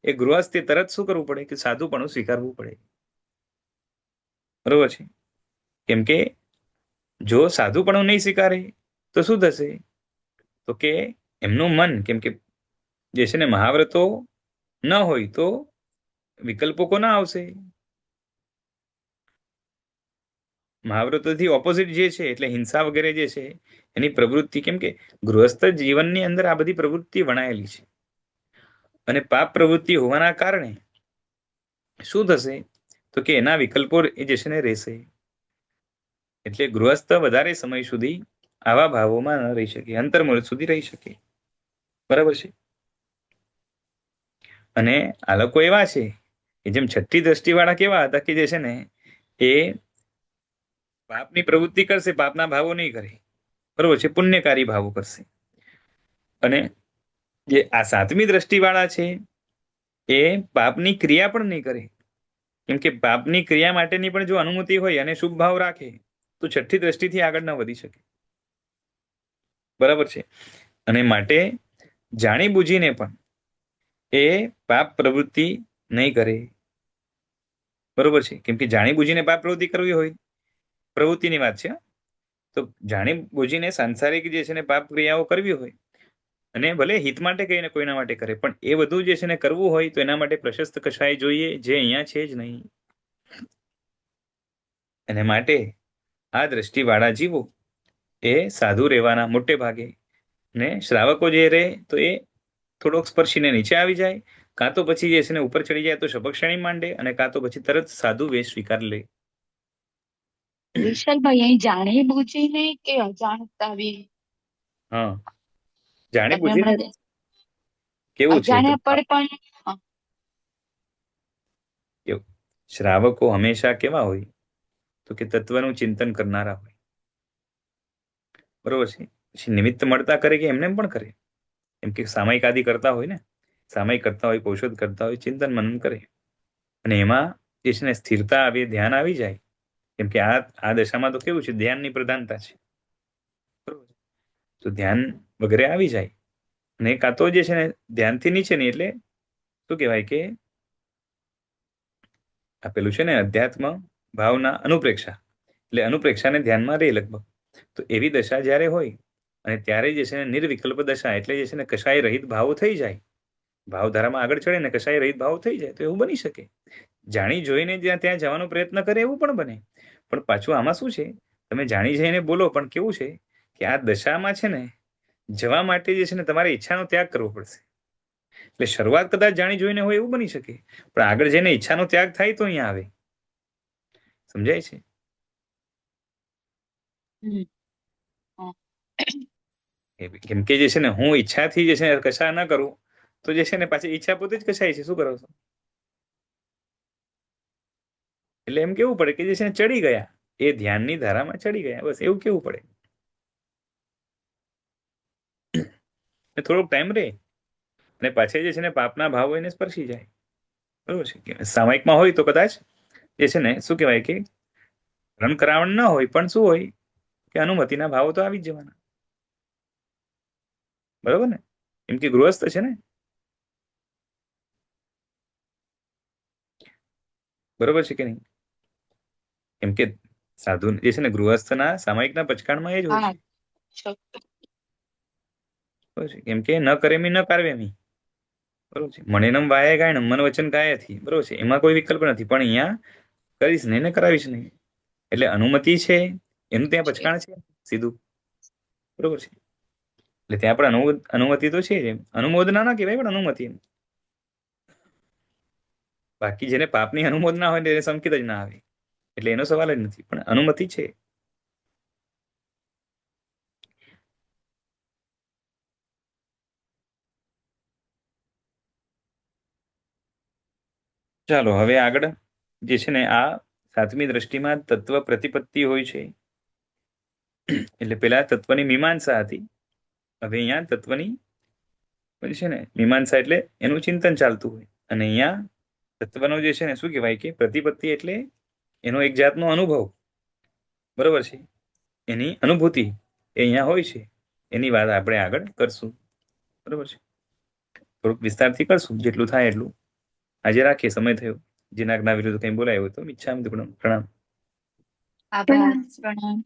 એ ગૃહસ્થે તરત શું કરવું પડે? કે સાધુપણું સ્વીકારવું પડે. બરોબર છે. કેમ કે જો સાધુપણું નહીં સ્વીકારે તો શું થશે? તો કે એમનું મન, કેમ કે જે છે ને મહાવ્રતો ન હોય તો વિકલ્પો કોના આવશે? મહાવ્રતોથી ઓપોઝિટ જે છે એટલે હિંસા વગેરે જે છે એની પ્રવૃત્તિ, કેમ કે ગૃહસ્થ જીવનની અંદર આ બધી પ્રવૃત્તિ વણાયેલી છે. અને પાપ પ્રવૃત્તિ હોવાના કારણે શું થશે? તો કે એના વિકલ્પો એ જે છે ને રહેશે. એટલે ગૃહસ્થ વધારે સમય સુધી આવા ભાવોમાં ન રહી શકે, અંતર્મૂળ સુધી રહી શકે. બરાબર છે. અને આ લોકો એવા છે કે જેમ છઠ્ઠી દ્રષ્ટિવાળા કેવા હતા કે જે છે ને એ પાપની પ્રવૃત્તિ કરશે, પાપના ભાવો નહીં કરે. બરોબર છે. પુણ્યકારી ભાવો કરશે. અને જે આ સાતમી દ્રષ્ટિવાળા છે એ પાપની ક્રિયા પણ નહીં કરે. કેમ કે પાપની ક્રિયા માટેની પણ જો અનુમતિ હોય અને શુભ ભાવ રાખે તો છઠ્ઠી દ્રષ્ટિથી આગળ ન વધી શકે. બરાબર છે. અને માટે જાણી બુજીને પણ એ પાપ પ્રવૃત્તિ નહીં કરે. બરોબર છે, કેમ કે જાણી બુજીને પાપ પ્રવૃત્તિ કરવી હોય, પ્રવૃત્તિની વાત છે, તો જાણી બુજીને સાંસારિક જે છે ને પાપ ક્રિયાઓ કરવી હોય, અને ભલે હિત માટે કહીને કોઈના માટે કરે, પણ એ બધું જે છે ને કરવું હોય તો એના માટે પ્રશસ્ત કશાય જોઈએ, જે અહીંયા છે જ નહીં. અને માટે આ દ્રષ્ટિવાળા જીવો એ સાધુ રહેવાના મોટે ભાગે, ને શ્રાવકો જે રહે તો એ થોડોક સ્પર્શીને નીચે આવી જાય, કાં તો પછી જે છે ને ઉપર ચડી જાય તો શબક્ષણી માંડે, અને કાં તો પછી તરત સાધુ વેશ સ્વીકાર લે. વિશાલભાઈ અહીં જાણી બુજીને કે અજાણતા બી? હા, જાણી તમે બુજીને. હમણાં કેવું છે અજાણ્યા પર પણ કેવું, શ્રાવકો હંમેશા કેવા હોય, તો કે તત્વનું ચિંતન કરનારા હોય. બરોબર છે. પછી નિમિત્ત મળતા કરે કે એમને પણ કરે, એમ કે સામયિક આદિ કરતા હોય ને, સામયિક કરતા હોય, કૌશોધ કરતા હોય, ચિંતન મનન કરે, અને એમાં જે છે ને સ્થિરતા આવે, ધ્યાન આવી જાય. કેમ કે આ દશામાં તો કેવું છે, ધ્યાનની પ્રધાનતા છે. બરોબર, તો ધ્યાન વગેરે આવી જાય, અને કાં તો જે છે ને ધ્યાનથી નીચે નહીં, એટલે શું કહેવાય કે આપેલું છે ને અધ્યાત્મ ભાવના અનુપ્રેક્ષા, એટલે અનુપ્રેક્ષાને ધ્યાનમાં રહે લગભગ. તો એવી દશા જ્યારે હોય, અને ત્યારે જે છે ને નિર્વિકલ્પ દશા, એટલે જે છે ને કશાય રહિત ભાવો થઈ જાય, ભાવધારામાં આગળ ચડે ને કશાય રહિત ભાવ થઈ જાય, તો એવું બની શકે. જાણી જોઈને જ્યાં ત્યાં જવાનો પ્રયત્ન કરે એવું પણ બને. પણ પાછું આમાં શું છે, તમે જાણી જઈને બોલો, પણ કેવું છે કે આ દશામાં છે ને જવા માટે જે છે ને તમારે ઈચ્છાનો ત્યાગ કરવો પડશે. એટલે શરૂઆત કદાચ જાણી જોઈને હોય એવું બની શકે, પણ આગળ જઈને ઈચ્છાનો ત્યાગ થાય તો અહીંયા આવે. સમજાય છે? કેમ કે જે છે ને હું ઈચ્છાથી જે છે ને કશા ના કરું, તો જે છે ને પાછી ઈચ્છા પોતે જ કશાય છે. શું કરો છો? એટલે એમ કેવું પડે કે જે છે ને ચડી ગયા, એ ધ્યાનની ધારામાં ચડી ગયા, બસ એવું કેવું પડે. થોડોક ટાઈમ રહે, અને પાછળ જે છે ને પાપના ભાવ એને સ્પર્શી જાય. બરોબર છે. સામયિકમાં હોય તો કદાચ જે છે ને શું કહેવાય કે રણકરાવણ ન હોય, પણ શું હોય કે અનુમતિના ભાવો તો આવી જ જવાના. બરોબર ને? એમ કે ગૃહસ્થ છે ને, બરોબર છે કે નહીં? એમ કે સાધુ જે છે ને ગૃહસ્થના સામયિકના પચકાણમાં એ જ હોય છે. બરોબર છે. કેમ કે ન કરેમી ન કાર્વેમી. બરોબર છે. મણેનમ વાય ગાયણમ, મન વચન કાયાથી. બરોબર છે, એમાં કોઈ વિકલ્પ નથી. પણ અહીંયા કરીશ નહીં ને કરાવીશ નહીં, એટલે અનુમતિ છે એનું ત્યાં પચકાણ છે સીધું. બરોબર છે. એટલે ત્યાં પણ અનુમતિ તો છે જ. અનુમોદના ના કહેવાય, પણ અનુમતિ. બાકી જેને પાપની અનુમોદના હોય એને સંકેત જ ના આવે, એટલે એનો સવાલ જ નથી, પણ અનુમતિ છે. ચાલો હવે આગળ જે છે ને આ સાતમી દ્રષ્ટિમાં તત્વ પ્રતિપત્તિ હોય છે. એટલે પેલા તત્વની મીમાંસા હતી, હવે અહીંયા તત્વની છે ને મીમાંસા, એટલે એનું ચિંતન ચાલતું હોય. અને અહીંયા તત્વનો જે છે ને શું કહેવાય કે પ્રતિપત્તિ, એટલે એનો એક જાતનો અનુભવ. બરોબર છે, એની અનુભૂતિ એ અહીંયા હોય છે. એની વાત આપણે આગળ કરશું. બરોબર છે, થોડુંક વિસ્તારથી કરશું, જેટલું થાય એટલું. આજે રાખીએ, સમય થયો. જેના જ્ઞા વિરુદ્ધ કંઈ બોલાય હોય તો ઈચ્છા પ્રણામ. આભાર. પ્રણામ.